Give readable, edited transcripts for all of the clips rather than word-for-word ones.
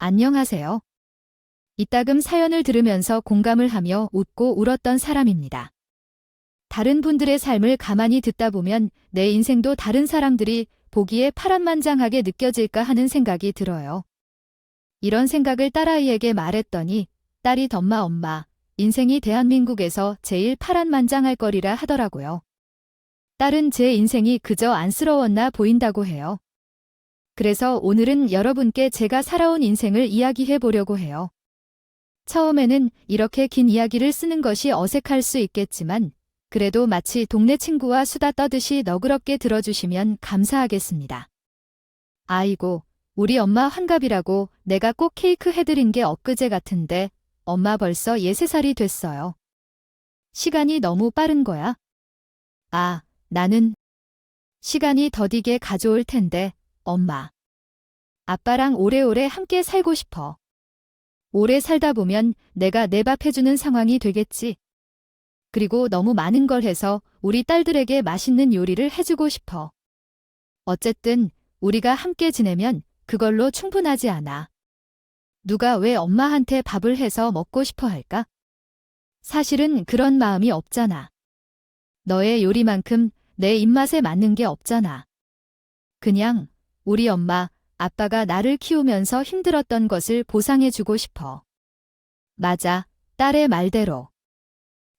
안녕하세요. 이따금 사연을 들으면서 공감을 하며 웃고 울었던 사람입니다. 다른 분들의 삶을 가만히 듣다 보면 내 인생도 다른 사람들이 보기에 파란만장하게 느껴질까 하는 생각이 들어요. 이런 생각을 딸아이에게 말했더니 딸이 엄마, 인생이 대한민국에서 제일 파란만장할 거리라 하더라고요. 딸은 제 인생이 그저 안쓰러웠나 보인다고 해요. 그래서 오늘은 여러분께 제가 살아온 인생을 이야기해 보려고 해요. 처음에는 이렇게 긴 이야기를 쓰는 것이 어색할 수 있겠지만 그래도 마치 동네 친구와 수다 떠듯이 너그럽게 들어주시면 감사하겠습니다. 아이고, 우리 엄마 환갑이라고 내가 꼭 케이크 해드린 게 엊그제 같은데 엄마 벌써 63살이 됐어요. 시간이 너무 빠른 거야. 아, 나는 시간이 더디게 가져올 텐데 엄마. 아빠랑 오래오래 함께 살고 싶어. 오래 살다 보면 내가 내 밥 해주는 상황이 되겠지. 그리고 너무 많은 걸 해서 우리 딸들에게 맛있는 요리를 해주고 싶어. 어쨌든 우리가 함께 지내면 그걸로 충분하지 않아. 누가 왜 엄마한테 밥을 해서 먹고 싶어 할까? 사실은 그런 마음이 없잖아. 너의 요리만큼 내 입맛에 맞는 게 없잖아. 그냥 우리 엄마, 아빠가 나를 키우면서 힘들었던 것을 보상해주고 싶어. 맞아, 딸의 말대로.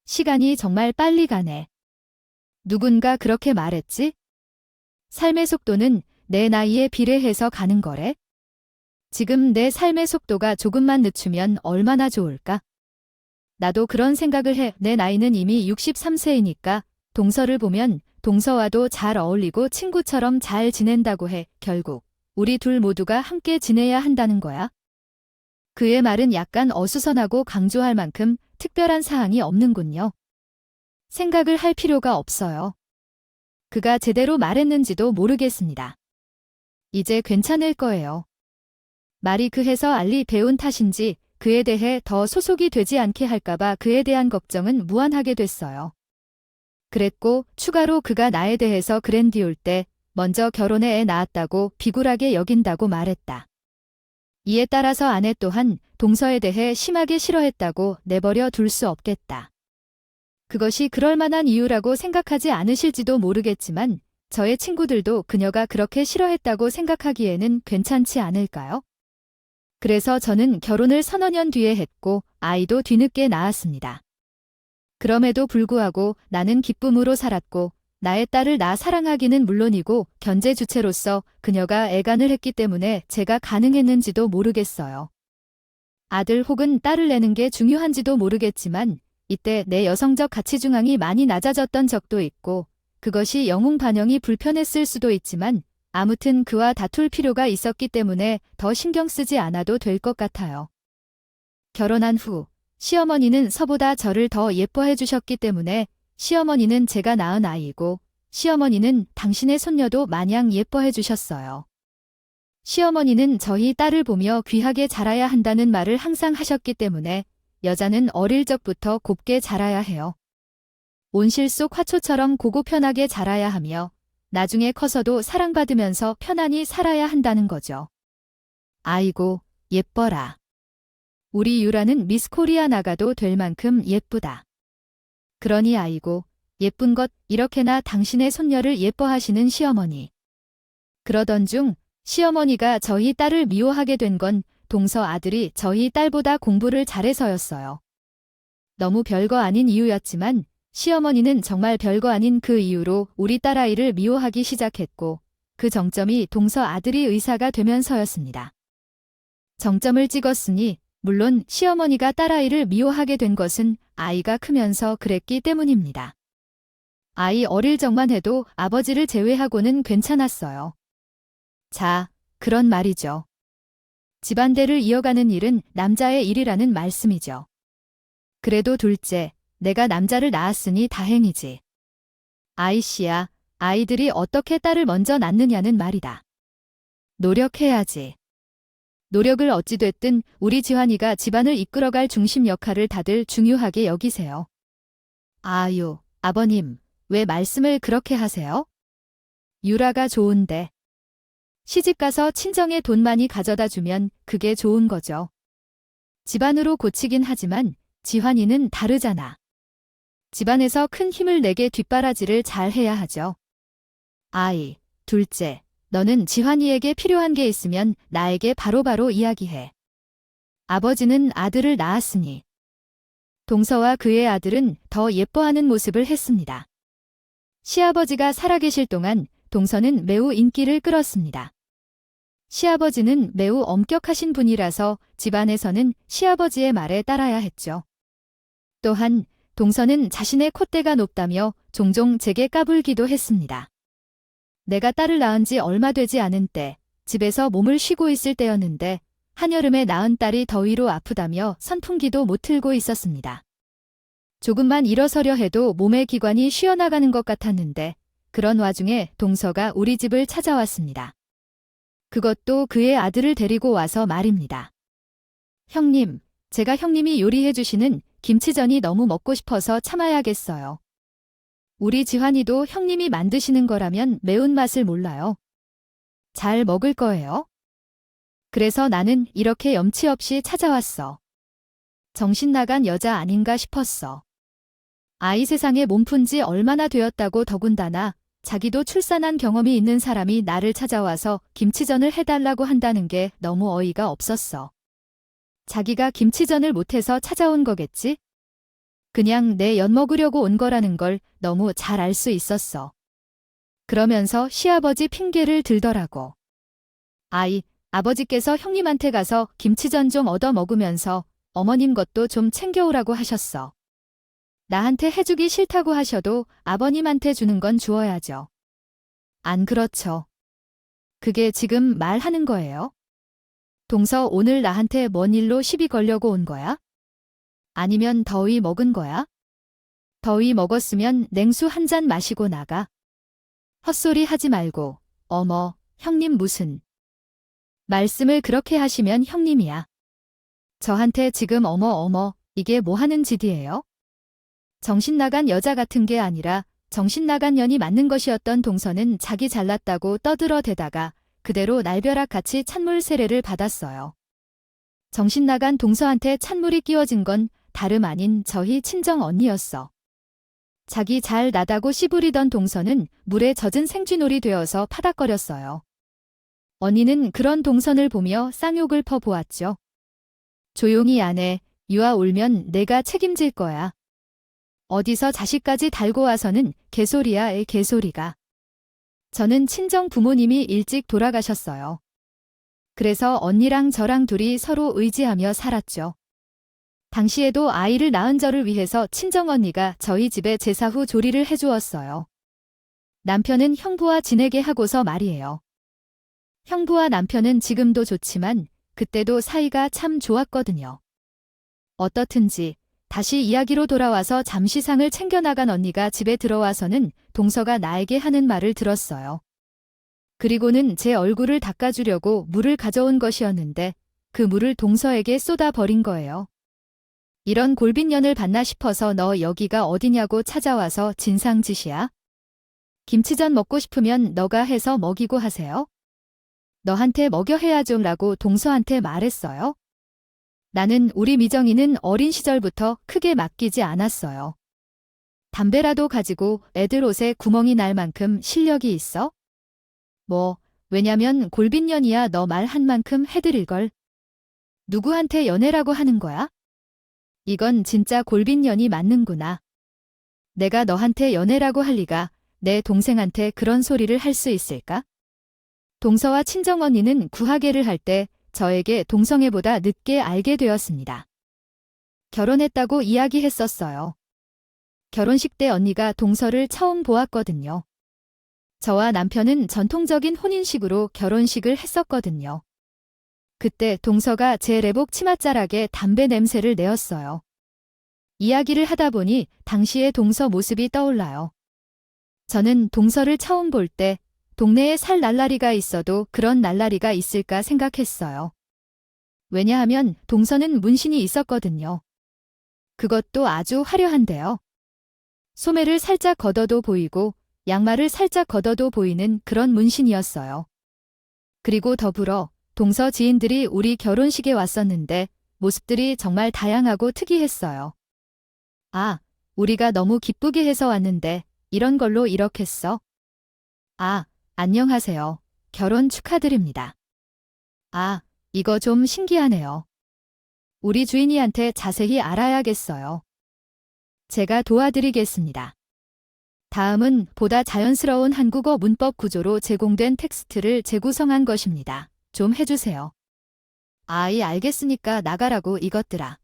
시간이 정말 빨리 가네. 누군가 그렇게 말했지? 삶의 속도는 내 나이에 비례해서 가는 거래? 지금 내 삶의 속도가 조금만 늦추면 얼마나 좋을까? 나도 그런 생각을 해. 내 나이는 이미 63세이니까 동서를 보면 동서와도 잘 어울리고 친구처럼 잘 지낸다고 해. 결국 우리 둘 모두가 함께 지내야 한다는 거야. 그의 말은 약간 어수선하고 강조할 만큼 특별한 사항이 없는군요. 생각을 할 필요가 없어요. 그가 제대로 말했는지도 모르겠습니다. 이제 괜찮을 거예요. 말이 그해서 알리 배운 탓인지 그에 대해 더 소속이 되지 않게 할까봐 그에 대한 걱정은 무한하게 됐어요. 그랬고 추가로 그가 나에 대해서 그랜디올 때 먼저 결혼해 애 낳았다고 비굴하게 여긴다고 말했다. 이에 따라서 아내 또한 동서에 대해 심하게 싫어했다고 내버려 둘 수 없겠다. 그것이 그럴 만한 이유라고 생각하지 않으실지도 모르겠지만 저의 친구들도 그녀가 그렇게 싫어했다고 생각하기에는 괜찮지 않을까요? 그래서 저는 결혼을 서너 년 뒤에 했고 아이도 뒤늦게 낳았습니다. 그럼에도 불구하고 나는 기쁨으로 살았고 나의 딸을 나 사랑하기는 물론이고 견제 주체로서 그녀가 애간을 했기 때문에 제가 가능했는지도 모르겠어요. 아들 혹은 딸을 내는 게 중요한지도 모르겠지만 이때 내 여성적 가치 중앙이 많이 낮아졌던 적도 있고 그것이 영웅 반영이 불편했을 수도 있지만 아무튼 그와 다툴 필요가 있었기 때문에 더 신경 쓰지 않아도 될 것 같아요. 결혼한 후 시어머니는 서보다 저를 더 예뻐해 주셨기 때문에 시어머니는 제가 낳은 아이고 시어머니는 당신의 손녀도 마냥 예뻐해 주셨어요. 시어머니는 저희 딸을 보며 귀하게 자라야 한다는 말을 항상 하셨기 때문에 여자는 어릴 적부터 곱게 자라야 해요. 온실 속 화초처럼 고고편하게 자라야 하며 나중에 커서도 사랑받으면서 편안히 살아야 한다는 거죠. 아이고, 예뻐라. 우리 유라는 미스 코리아 나가도 될 만큼 예쁘다. 그러니 아이고, 예쁜 것 이렇게나 당신의 손녀를 예뻐하시는 시어머니. 그러던 중 시어머니가 저희 딸을 미워하게 된 건 동서 아들이 저희 딸보다 공부를 잘해서였어요. 너무 별거 아닌 이유였지만 시어머니는 정말 별거 아닌 그 이유로 우리 딸아이를 미워하기 시작했고 그 정점이 동서 아들이 의사가 되면서였습니다. 정점을 찍었으니 물론 시어머니가 딸아이를 미워하게 된 것은 아이가 크면서 그랬기 때문입니다. 아이 어릴 적만 해도 아버지를 제외하고는 괜찮았어요. 자, 그런 말이죠. 집안대를 이어가는 일은 남자의 일이라는 말씀이죠. 그래도 둘째, 내가 남자를 낳았으니 다행이지. 아이씨야, 아이들이 어떻게 딸을 먼저 낳느냐는 말이다. 노력해야지. 노력을 어찌됐든 우리 지환이가 집안을 이끌어갈 중심 역할을 다들 중요하게 여기세요. 아유, 아버님, 왜 말씀을 그렇게 하세요? 유라가 좋은데. 시집가서 친정에 돈 많이 가져다 주면 그게 좋은 거죠. 집안으로 고치긴 하지만 지환이는 다르잖아. 집안에서 큰 힘을 내게 뒷바라지를 잘 해야 하죠. 아이, 둘째, 너는 지환이에게 필요한 게 있으면 나에게 바로바로 이야기해. 아버지는 아들을 낳았으니 동서와 그의 아들은 더 예뻐하는 모습을 했습니다. 시아버지가 살아계실 동안 동서는 매우 인기를 끌었습니다. 시아버지는 매우 엄격하신 분이라서 집안에서는 시아버지의 말에 따라야 했죠. 또한 동서는 자신의 콧대가 높다며 종종 제게 까불기도 했습니다. 내가 딸을 낳은 지 얼마 되지 않은 때 집에서 몸을 쉬고 있을 때였는데 한여름에 낳은 딸이 더위로 아프다며 선풍기도 못 틀고 있었습니다. 조금만 일어서려 해도 몸의 기관이 쉬어나가는 것 같았는데 그런 와중에 동서가 우리 집을 찾아왔습니다. 그것도 그의 아들을 데리고 와서 말입니다. 형님, 제가 형님이 요리해 주시는 김치전이 너무 먹고 싶어서 참아야겠어요. 우리 지환이도 형님이 만드시는 거라면 매운맛을 몰라요. 잘 먹을 거예요? 그래서 나는 이렇게 염치 없이 찾아왔어. 정신 나간 여자 아닌가 싶었어. 아이 세상에 몸푼 지 얼마나 되었다고 더군다나 자기도 출산한 경험이 있는 사람이 나를 찾아와서 김치전을 해달라고 한다는 게 너무 어이가 없었어. 자기가 김치전을 못해서 찾아온 거겠지? 그냥 내 엿 먹으려고 온 거라는 걸 너무 잘 알 수 있었어. 그러면서 시아버지 핑계를 들더라고. 아이, 아버지께서 형님한테 가서 김치전 좀 얻어 먹으면서 어머님 것도 좀 챙겨오라고 하셨어. 나한테 해주기 싫다고 하셔도 아버님한테 주는 건 주어야죠. 안 그렇죠. 그게 지금 말하는 거예요? 동서 오늘 나한테 뭔 일로 시비 걸려고 온 거야? 아니면 더위 먹은 거야? 더위 먹었으면 냉수 한 잔 마시고 나가. 헛소리 하지 말고, 어머, 형님 무슨. 말씀을 그렇게 하시면 형님이야. 저한테 지금 어머, 이게 뭐 하는 짓이에요? 정신 나간 여자 같은 게 아니라 정신 나간 년이 맞는 것이었던 동서는 자기 잘났다고 떠들어대다가 그대로 날벼락같이 찬물 세례를 받았어요. 정신 나간 동서한테 찬물이 끼워진 건 다름 아닌 저희 친정 언니였어. 자기 잘 나다고 씨부리던 동서는 물에 젖은 생쥐놀이 되어서 파닥거렸어요. 언니는 그런 동선을 보며 쌍욕을 퍼보았죠. 조용히 안 해. 유아 울면 내가 책임질 거야. 어디서 자식까지 달고 와서는 개소리야, 애 개소리가. 저는 친정 부모님이 일찍 돌아가셨어요. 그래서 언니랑 저랑 둘이 서로 의지하며 살았죠. 당시에도 아이를 낳은 저를 위해서 친정 언니가 저희 집에 제사 후 조리를 해주었어요. 남편은 형부와 지내게 하고서 말이에요. 형부와 남편은 지금도 좋지만 그때도 사이가 참 좋았거든요. 어떻든지 다시 이야기로 돌아와서 잠시 상을 챙겨나간 언니가 집에 들어와서는 동서가 나에게 하는 말을 들었어요. 그리고는 제 얼굴을 닦아주려고 물을 가져온 것이었는데 그 물을 동서에게 쏟아버린 거예요. 이런 골빈년을 봤나 싶어서 너 여기가 어디냐고 찾아와서 진상짓이야? 김치전 먹고 싶으면 너가 해서 먹이고 하세요? 너한테 먹여 해야죠 라고 동서한테 말했어요. 나는 우리 미정이는 어린 시절부터 크게 맡기지 않았어요. 담배라도 가지고 애들 옷에 구멍이 날 만큼 실력이 있어? 왜냐면 골빈년이야 너 말 한 만큼 해드릴걸. 누구한테 연애라고 하는 거야? 이건 진짜 골빈년이 맞는구나. 내가 너한테 연애라고 할 리가 내 동생한테 그런 소리를 할 수 있을까? 동서와 친정언니는 구하계를 할 때 저에게 동성애보다 늦게 알게 되었습니다. 결혼했다고 이야기했었어요. 결혼식 때 언니가 동서를 처음 보았거든요. 저와 남편은 전통적인 혼인식으로 결혼식을 했었거든요. 그때 동서가 제 레복 치맛자락에 담배 냄새를 내었어요. 이야기를 하다 보니 당시의 동서 모습이 떠올라요. 저는 동서를 처음 볼 때 동네에 살 날라리가 있어도 그런 날라리가 있을까 생각했어요. 왜냐하면 동서는 문신이 있었거든요. 그것도 아주 화려한데요. 소매를 살짝 걷어도 보이고 양말을 살짝 걷어도 보이는 그런 문신이었어요. 그리고 더불어 동서 지인들이 우리 결혼식에 왔었는데 모습들이 정말 다양하고 특이했어요. 아, 우리가 너무 기쁘게 해서 왔는데 이런 걸로 이렇게 써? 아, 안녕하세요. 결혼 축하드립니다. 아, 이거 좀 신기하네요. 우리 주인이한테 자세히 알아야겠어요. 제가 도와드리겠습니다. 다음은 보다 자연스러운 한국어 문법 구조로 제공된 텍스트를 재구성한 것입니다. 좀 해주세요. 아이, 알겠으니까 나가라고 이것들아.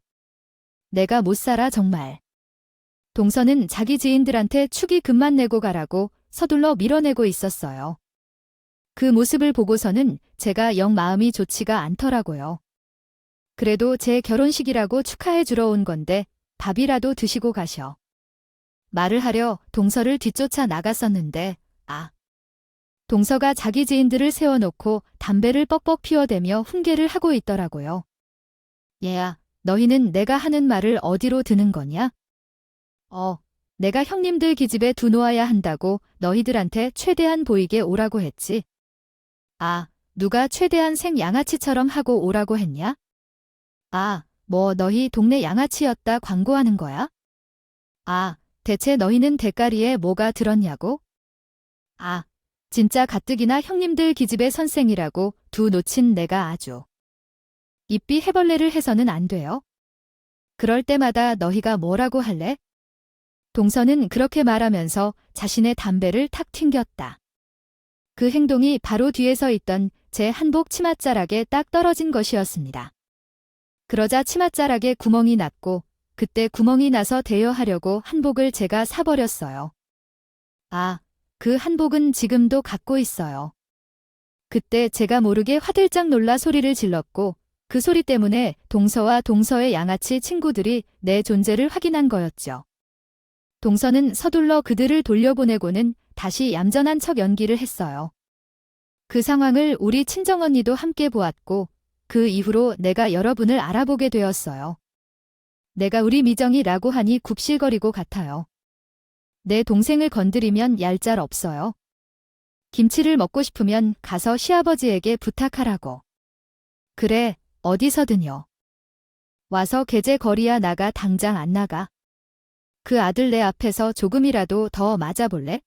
내가 못 살아 정말. 동서는 자기 지인들한테 축의금만 내고 가라고 서둘러 밀어내고 있었어요. 그 모습을 보고서는 제가 영 마음이 좋지가 않더라고요. 그래도 제 결혼식이라고 축하해 주러 온 건데 밥이라도 드시고 가셔. 말을 하려 동서를 뒤쫓아 나갔었는데 동서가 자기 지인들을 세워놓고 담배를 뻑뻑 피워대며 훈계를 하고 있더라고요. 얘야, 너희는 내가 하는 말을 어디로 드는 거냐? 내가 형님들 기집애 두놓아야 한다고 너희들한테 최대한 보이게 오라고 했지. 누가 최대한 생 양아치처럼 하고 오라고 했냐? 뭐 너희 동네 양아치였다 광고하는 거야? 대체 너희는 대가리에 뭐가 들었냐고? 진짜 가뜩이나 형님들 기집애 선생이라고 두 놓친 내가 아주. 입비 해벌레를 해서는 안 돼요. 그럴 때마다 너희가 뭐라고 할래? 동서는 그렇게 말하면서 자신의 담배를 탁 튕겼다. 그 행동이 바로 뒤에서 있던 제 한복 치맛자락에 딱 떨어진 것이었습니다. 그러자 치맛자락에 구멍이 났고 그때 구멍이 나서 대여하려고 한복을 제가 사버렸어요. 그 한복은 지금도 갖고 있어요. 그때 제가 모르게 화들짝 놀라 소리를 질렀고 그 소리 때문에 동서와 동서의 양아치 친구들이 내 존재를 확인한 거였죠. 동서는 서둘러 그들을 돌려보내고는 다시 얌전한 척 연기를 했어요. 그 상황을 우리 친정언니도 함께 보았고 그 이후로 내가 여러분을 알아보게 되었어요. 내가 우리 미정이라고 하니 굽실거리고 같아요. 내 동생을 건드리면 얄짤 없어요. 김치를 먹고 싶으면 가서 시아버지에게 부탁하라고. 그래, 어디서든요. 와서 개제 거리야 나가 당장 안 나가. 그 아들 내 앞에서 조금이라도 더 맞아볼래?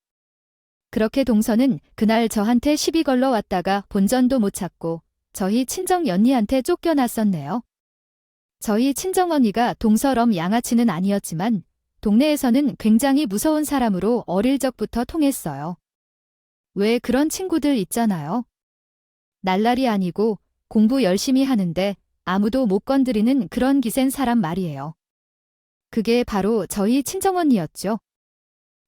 그렇게 동서는 그날 저한테 시비 걸러 왔다가 본전도 못 찾고 저희 친정 언니한테 쫓겨났었네요. 저희 친정 언니가 동서럼 양아치는 아니었지만 동네에서는 굉장히 무서운 사람으로 어릴 적부터 통했어요. 왜 그런 친구들 있잖아요. 날라리 아니고 공부 열심히 하는데 아무도 못 건드리는 그런 기센 사람 말이에요. 그게 바로 저희 친정언니였죠.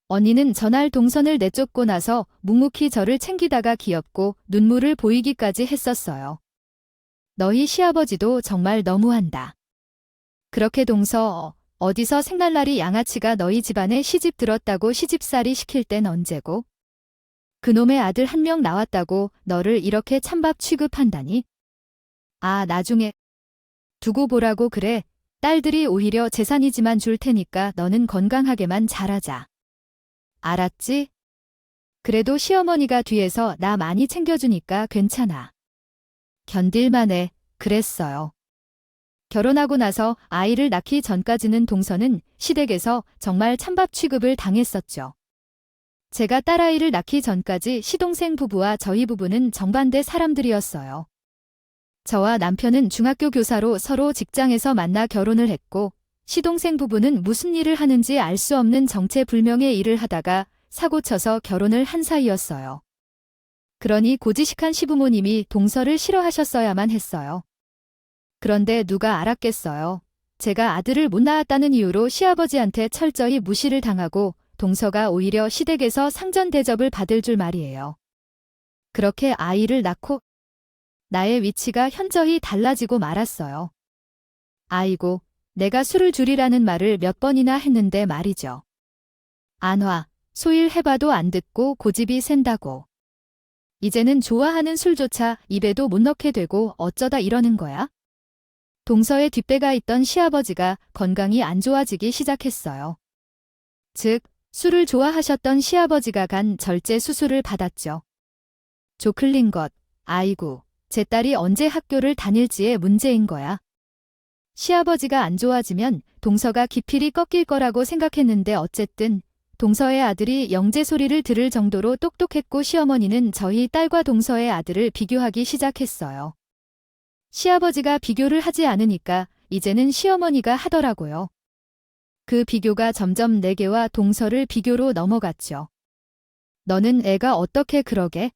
언니는 전날 동선을 내쫓고 나서 묵묵히 저를 챙기다가 귀엽고 눈물을 보이기까지 했었어요. 너희 시아버지도 정말 너무한다. 그렇게 동서 어디서 생날라리 양아치가 너희 집안에 시집 들었다고 시집살이 시킬 땐 언제고? 그놈의 아들 한 명 나왔다고 너를 이렇게 찬밥 취급한다니? 나중에 두고 보라고 그래. 딸들이 오히려 재산이지만 줄 테니까 너는 건강하게만 자라자. 알았지? 그래도 시어머니가 뒤에서 나 많이 챙겨주니까 괜찮아. 견딜만해. 그랬어요. 결혼하고 나서 아이를 낳기 전까지는 동서는 시댁에서 정말 찬밥 취급을 당했었죠. 제가 딸아이를 낳기 전까지 시동생 부부와 저희 부부는 정반대 사람들이었어요. 저와 남편은 중학교 교사로 서로 직장에서 만나 결혼을 했고 시동생 부부는 무슨 일을 하는지 알 수 없는 정체불명의 일을 하다가 사고쳐서 결혼을 한 사이였어요. 그러니 고지식한 시부모님이 동서를 싫어하셨어야만 했어요. 그런데 누가 알았겠어요. 제가 아들을 못 낳았다는 이유로 시아버지한테 철저히 무시를 당하고 동서가 오히려 시댁에서 상전 대접을 받을 줄 말이에요. 그렇게 아이를 낳고 나의 위치가 현저히 달라지고 말았어요. 아이고, 내가 술을 줄이라는 말을 몇 번이나 했는데 말이죠. 안화, 소일 해봐도 안 듣고 고집이 센다고. 이제는 좋아하는 술조차 입에도 못 넣게 되고 어쩌다 이러는 거야? 동서의 뒷배가 있던 시아버지가 건강이 안 좋아지기 시작했어요. 즉, 술을 좋아하셨던 시아버지가 간 절제 수술을 받았죠. 조클린 것, 아이고, 제 딸이 언제 학교를 다닐지의 문제인 거야. 시아버지가 안 좋아지면 동서가 기필이 꺾일 거라고 생각했는데 어쨌든 동서의 아들이 영재 소리를 들을 정도로 똑똑했고 시어머니는 저희 딸과 동서의 아들을 비교하기 시작했어요. 시아버지가 비교를 하지 않으니까 이제는 시어머니가 하더라고요. 그 비교가 점점 내게와 동서를 비교로 넘어갔죠. 너는 애가 어떻게 그러게?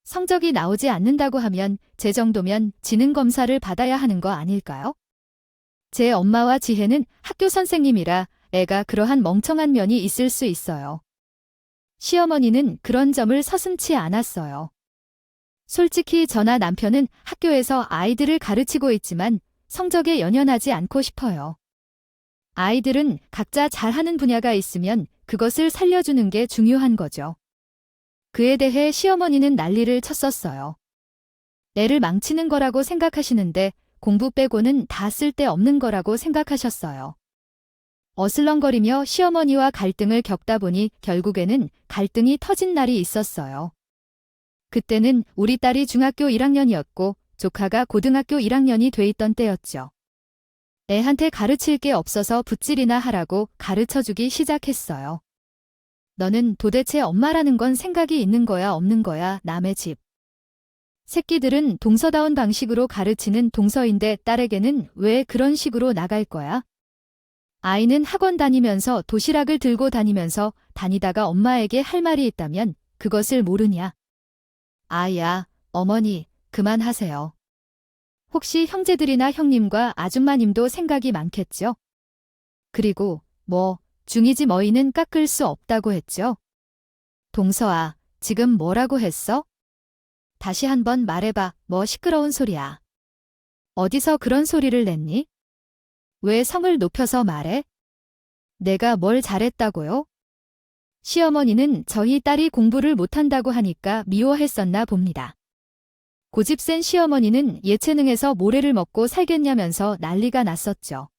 성적이 나오지 않는다고 하면 제 정도면 지능 검사를 받아야 하는 거 아닐까요? 제 엄마와 지혜는 학교 선생님이라 애가 그러한 멍청한 면이 있을 수 있어요. 시어머니는 그런 점을 서슴지 않았어요. 솔직히 저나 남편은 학교에서 아이들을 가르치고 있지만 성적에 연연하지 않고 싶어요. 아이들은 각자 잘하는 분야가 있으면 그것을 살려주는 게 중요한 거죠. 그에 대해 시어머니는 난리를 쳤었어요. 애를 망치는 거라고 생각하시는데 공부 빼고는 다 쓸데없는 거라고 생각하셨어요. 어슬렁거리며 시어머니와 갈등을 겪다 보니 결국에는 갈등이 터진 날이 있었어요. 그때는 우리 딸이 중학교 1학년이었고 조카가 고등학교 1학년이 돼 있던 때였죠. 애한테 가르칠 게 없어서 붓질이나 하라고 가르쳐주기 시작했어요. 너는 도대체 엄마라는 건 생각이 있는 거야 없는 거야 남의 집. 새끼들은 동서다운 방식으로 가르치는 동서인데 딸에게는 왜 그런 식으로 나갈 거야? 아이는 학원 다니면서 도시락을 들고 다니면서 다니다가 엄마에게 할 말이 있다면 그것을 모르냐? 아야, 어머니, 그만하세요. 혹시 형제들이나 형님과 아줌마님도 생각이 많겠죠? 그리고 중이지 머이는 깎을 수 없다고 했죠? 동서아, 지금 뭐라고 했어? 다시 한번 말해봐. 뭐 시끄러운 소리야. 어디서 그런 소리를 냈니? 왜 성을 높여서 말해? 내가 뭘 잘했다고요? 시어머니는 저희 딸이 공부를 못한다고 하니까 미워했었나 봅니다. 고집센 시어머니는 예체능에서 모래를 먹고 살겠냐면서 난리가 났었죠.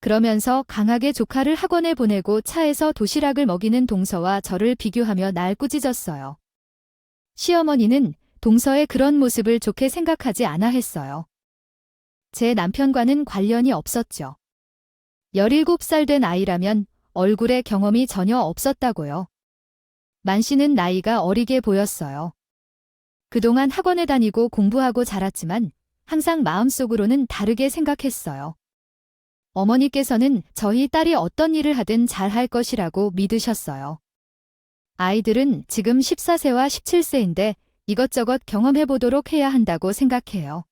그러면서 강하게 조카를 학원에 보내고 차에서 도시락을 먹이는 동서와 저를 비교하며 날 꾸짖었어요. 시어머니는 동서의 그런 모습을 좋게 생각하지 않아 했어요. 제 남편과는 관련이 없었죠. 17살 된 아이라면 얼굴에 경험이 전혀 없었다고요. 만 씨는 나이가 어리게 보였어요. 그동안 학원에 다니고 공부하고 자랐지만 항상 마음속으로는 다르게 생각했어요. 어머니께서는 저희 딸이 어떤 일을 하든 잘할 것이라고 믿으셨어요. 아이들은 지금 14세와 17세인데 이것저것 경험해보도록 해야 한다고 생각해요.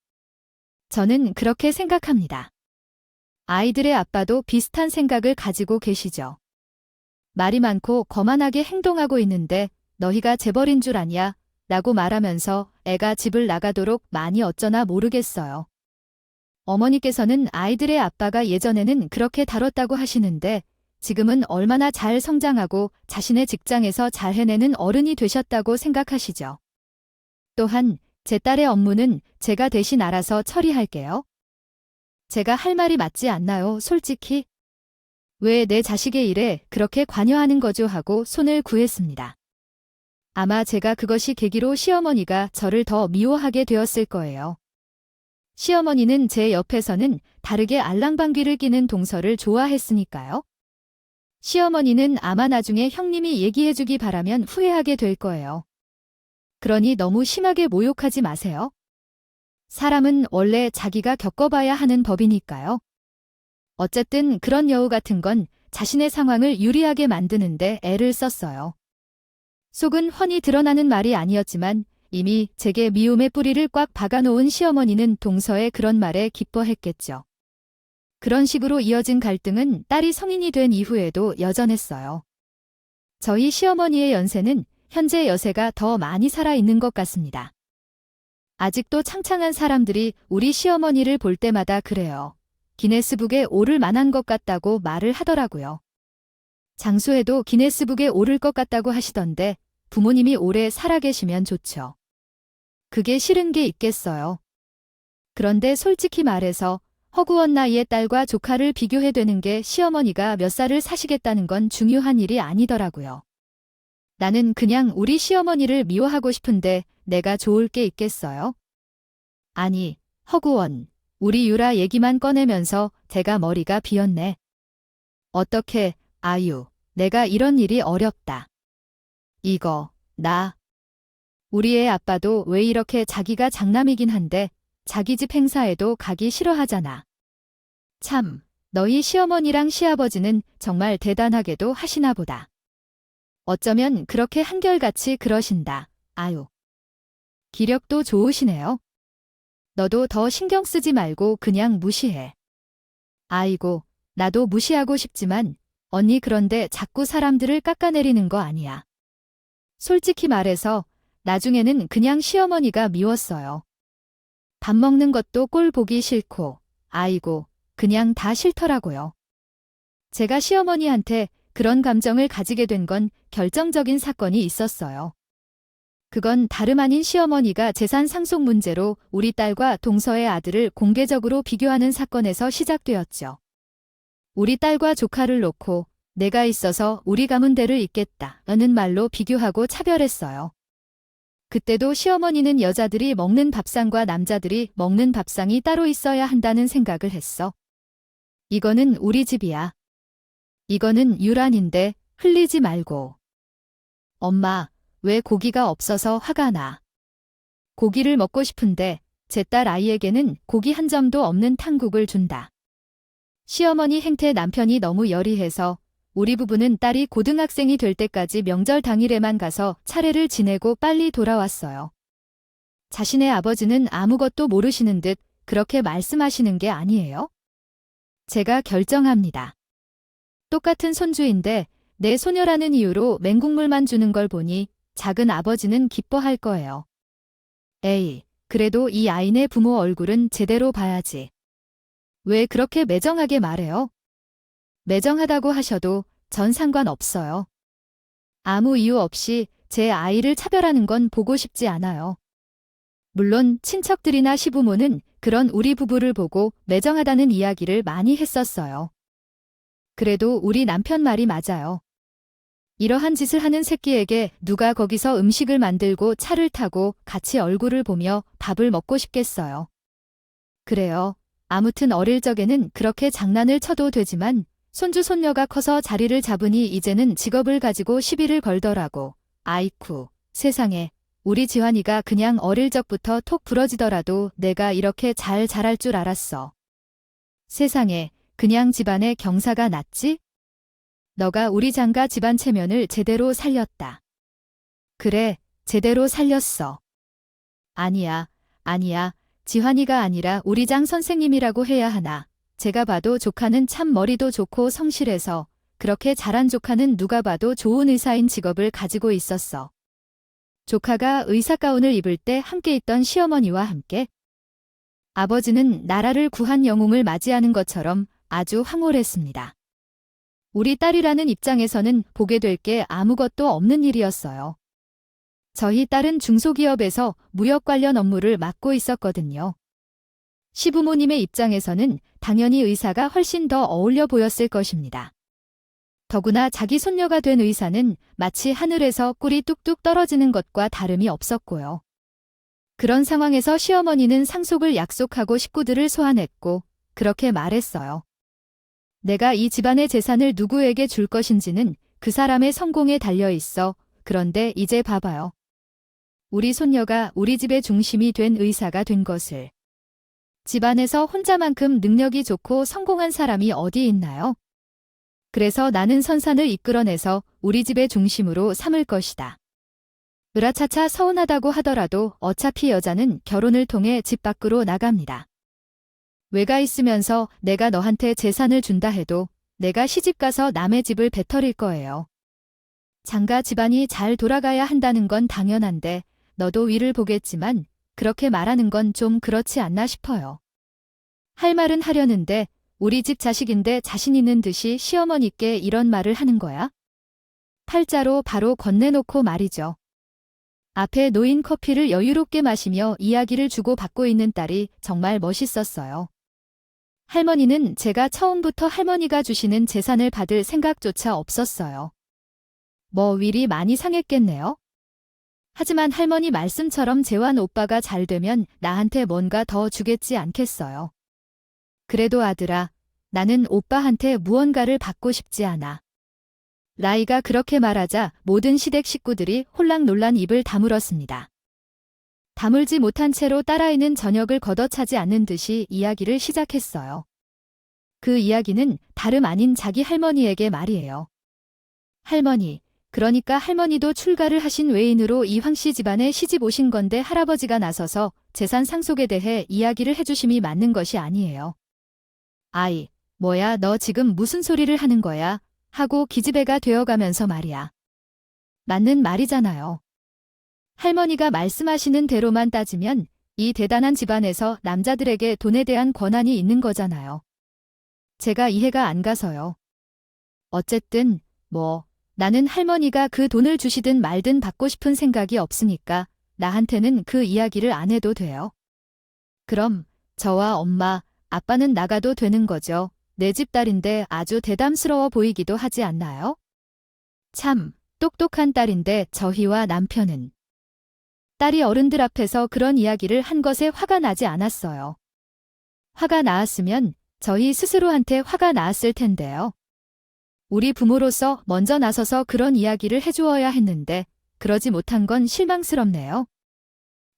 저는 그렇게 생각합니다. 아이들의 아빠도 비슷한 생각을 가지고 계시죠. 말이 많고 거만하게 행동하고 있는데 너희가 재벌인 줄 아냐? 라고 말하면서 애가 집을 나가도록 많이 어쩌나 모르겠어요. 어머니께서는 아이들의 아빠가 예전에는 그렇게 다뤘다고 하시는데 지금은 얼마나 잘 성장하고 자신의 직장에서 잘 해내는 어른이 되셨다고 생각하시죠. 또한 제 딸의 업무는 제가 대신 알아서 처리할게요. 제가 할 말이 맞지 않나요, 솔직히? 왜 내 자식의 일에 그렇게 관여하는 거죠 하고 손을 구했습니다. 아마 제가 그것이 계기로 시어머니가 저를 더 미워하게 되었을 거예요. 시어머니는 제 옆에서는 다르게 알랑방귀를 끼는 동서를 좋아했으니까요. 시어머니는 아마 나중에 형님이 얘기해주기 바라면 후회하게 될 거예요. 그러니 너무 심하게 모욕하지 마세요. 사람은 원래 자기가 겪어봐야 하는 법이니까요. 어쨌든 그런 여우 같은 건 자신의 상황을 유리하게 만드는데 애를 썼어요. 속은 훤히 드러나는 말이 아니었지만 이미 제게 미움의 뿌리를 꽉 박아놓은 시어머니는 동서의 그런 말에 기뻐했겠죠. 그런 식으로 이어진 갈등은 딸이 성인이 된 이후에도 여전했어요. 저희 시어머니의 연세는 현재 여세가 더 많이 살아있는 것 같습니다. 아직도 창창한 사람들이 우리 시어머니를 볼 때마다 그래요. 기네스북에 오를 만한 것 같다고 말을 하더라고요. 장수해도 기네스북에 오를 것 같다고 하시던데 부모님이 오래 살아계시면 좋죠. 그게 싫은 게 있겠어요. 그런데 솔직히 말해서 허구한 나이의 딸과 조카를 비교해대는 게 시어머니가 몇 살을 사시겠다는 건 중요한 일이 아니더라고요. 나는 그냥 우리 시어머니를 미워하고 싶은데 내가 좋을 게 있겠어요? 아니, 허구원. 우리 유라 얘기만 꺼내면서 제가 머리가 비었네. 어떻게, 아유, 내가 이런 일이 어렵다. 이거, 우리 애 아빠도 왜 이렇게 자기가 장남이긴 한데 자기 집 행사에도 가기 싫어하잖아. 참, 너희 시어머니랑 시아버지는 정말 대단하게도 하시나 보다. 어쩌면 그렇게 한결같이 그러신다. 아유. 기력도 좋으시네요. 너도 더 신경 쓰지 말고 그냥 무시해. 아이고, 나도 무시하고 싶지만 언니 그런데 자꾸 사람들을 깎아내리는 거 아니야. 솔직히 말해서 나중에는 그냥 시어머니가 미웠어요. 밥 먹는 것도 꼴 보기 싫고, 아이고, 그냥 다 싫더라고요. 제가 시어머니한테 그런 감정을 가지게 된 건 결정적인 사건이 있었어요. 그건 다름 아닌 시어머니가 재산 상속 문제로 우리 딸과 동서의 아들을 공개적으로 비교하는 사건에서 시작되었죠. 우리 딸과 조카를 놓고 내가 있어서 우리 가문 대를 잇겠다는 말로 비교하고 차별했어요. 그때도 시어머니는 여자들이 먹는 밥상과 남자들이 먹는 밥상이 따로 있어야 한다는 생각을 했어. 이거는 우리 집이야. 이거는 유란인데 흘리지 말고. 엄마, 왜 고기가 없어서 화가 나? 고기를 먹고 싶은데 제 딸 아이에게는 고기 한 점도 없는 탕국을 준다. 시어머니 행태 남편이 너무 열이해서 우리 부부는 딸이 고등학생이 될 때까지 명절 당일에만 가서 차례를 지내고 빨리 돌아왔어요. 자신의 아버지는 아무것도 모르시는 듯 그렇게 말씀하시는 게 아니에요? 제가 결정합니다. 똑같은 손주인데 내 소녀라는 이유로 맹국물만 주는 걸 보니 작은 아버지는 기뻐할 거예요. 에이, 그래도 이 아이네 부모 얼굴은 제대로 봐야지. 왜 그렇게 매정하게 말해요? 매정하다고 하셔도 전 상관없어요. 아무 이유 없이 제 아이를 차별하는 건 보고 싶지 않아요. 물론 친척들이나 시부모는 그런 우리 부부를 보고 매정하다는 이야기를 많이 했었어요. 그래도 우리 남편 말이 맞아요. 이러한 짓을 하는 새끼에게 누가 거기서 음식을 만들고 차를 타고 같이 얼굴을 보며 밥을 먹고 싶겠어요. 그래요. 아무튼 어릴 적에는 그렇게 장난을 쳐도 되지만 손주 손녀가 커서 자리를 잡으니 이제는 직업을 가지고 시비를 걸더라고. 아이쿠, 세상에. 우리 지환이가 그냥 어릴 적부터 톡 부러지더라도 내가 이렇게 잘 자랄 줄 알았어. 세상에, 그냥 집안에 경사가 났지? 너가 우리 장가 집안 체면을 제대로 살렸다. 그래, 제대로 살렸어. 아니야. 지환이가 아니라 우리 장 선생님이라고 해야 하나. 제가 봐도 조카는 참 머리도 좋고 성실해서 그렇게 잘한 조카는 누가 봐도 좋은 의사인 직업을 가지고 있었어. 조카가 의사 가운을 입을 때 함께 있던 시어머니와 함께 아버지는 나라를 구한 영웅을 맞이하는 것처럼 아주 황홀했습니다. 우리 딸이라는 입장에서는 보게 될 게 아무것도 없는 일이었어요. 저희 딸은 중소기업에서 무역 관련 업무를 맡고 있었거든요. 시부모님의 입장에서는 당연히 의사가 훨씬 더 어울려 보였을 것입니다. 더구나 자기 손녀가 된 의사는 마치 하늘에서 꿀이 뚝뚝 떨어지는 것과 다름이 없었고요. 그런 상황에서 시어머니는 상속을 약속하고 식구들을 소환했고 그렇게 말했어요. 내가 이 집안의 재산을 누구에게 줄 것인지는 그 사람의 성공에 달려 있어. 그런데 이제 봐봐요. 우리 손녀가 우리 집의 중심이 된 의사가 된 것을. 집안에서 혼자만큼 능력이 좋고 성공한 사람이 어디 있나요? 그래서 나는 선산을 이끌어내서 우리 집의 중심으로 삼을 것이다. 으라차차 서운하다고 하더라도 어차피 여자는 결혼을 통해 집 밖으로 나갑니다. 외가 있으면서 내가 너한테 재산을 준다 해도 내가 시집가서 남의 집을 배터릴 거예요. 장가 집안이 잘 돌아가야 한다는 건 당연한데 너도 위를 보겠지만 그렇게 말하는 건 좀 그렇지 않나 싶어요. 할 말은 하려는데 우리 집 자식인데 자신 있는 듯이 시어머니께 이런 말을 하는 거야? 팔자로 바로 건네놓고 말이죠. 앞에 놓인 커피를 여유롭게 마시며 이야기를 주고받고 있는 딸이 정말 멋있었어요. 할머니는 제가 처음부터 할머니가 주시는 재산을 받을 생각조차 없었어요. 뭐 윌이 많이 상했겠네요. 하지만 할머니 말씀처럼 재환 오빠가 잘 되면 나한테 뭔가 더 주겠지 않겠어요. 그래도 아들아, 나는 오빠한테 무언가를 받고 싶지 않아. 라이가 그렇게 말하자 모든 시댁 식구들이 홀랑놀란 입을 다물었습니다. 다물지 못한 채로 딸아이는 저녁을 걷어차지 않는 듯이 이야기를 시작했어요. 그 이야기는 다름 아닌 자기 할머니에게 말이에요. 할머니, 그러니까 할머니도 출가를 하신 외인으로 이황씨 집안에 시집 오신 건데 할아버지가 나서서 재산 상속에 대해 이야기를 해주심이 맞는 것이 아니에요. 아이, 뭐야 너 지금 무슨 소리를 하는 거야? 하고 기집애가 되어가면서 말이야. 맞는 말이잖아요. 할머니가 말씀하시는 대로만 따지면 이 대단한 집안에서 남자들에게 돈에 대한 권한이 있는 거잖아요. 제가 이해가 안 가서요. 어쨌든 나는 할머니가 그 돈을 주시든 말든 받고 싶은 생각이 없으니까 나한테는 그 이야기를 안 해도 돼요. 그럼 저와 엄마, 아빠는 나가도 되는 거죠. 내 집 딸인데 아주 대담스러워 보이기도 하지 않나요? 참, 똑똑한 딸인데 저희와 남편은. 딸이 어른들 앞에서 그런 이야기를 한 것에 화가 나지 않았어요. 화가 나았으면 저희 스스로한테 화가 나았을 텐데요. 우리 부모로서 먼저 나서서 그런 이야기를 해주어야 했는데 그러지 못한 건 실망스럽네요.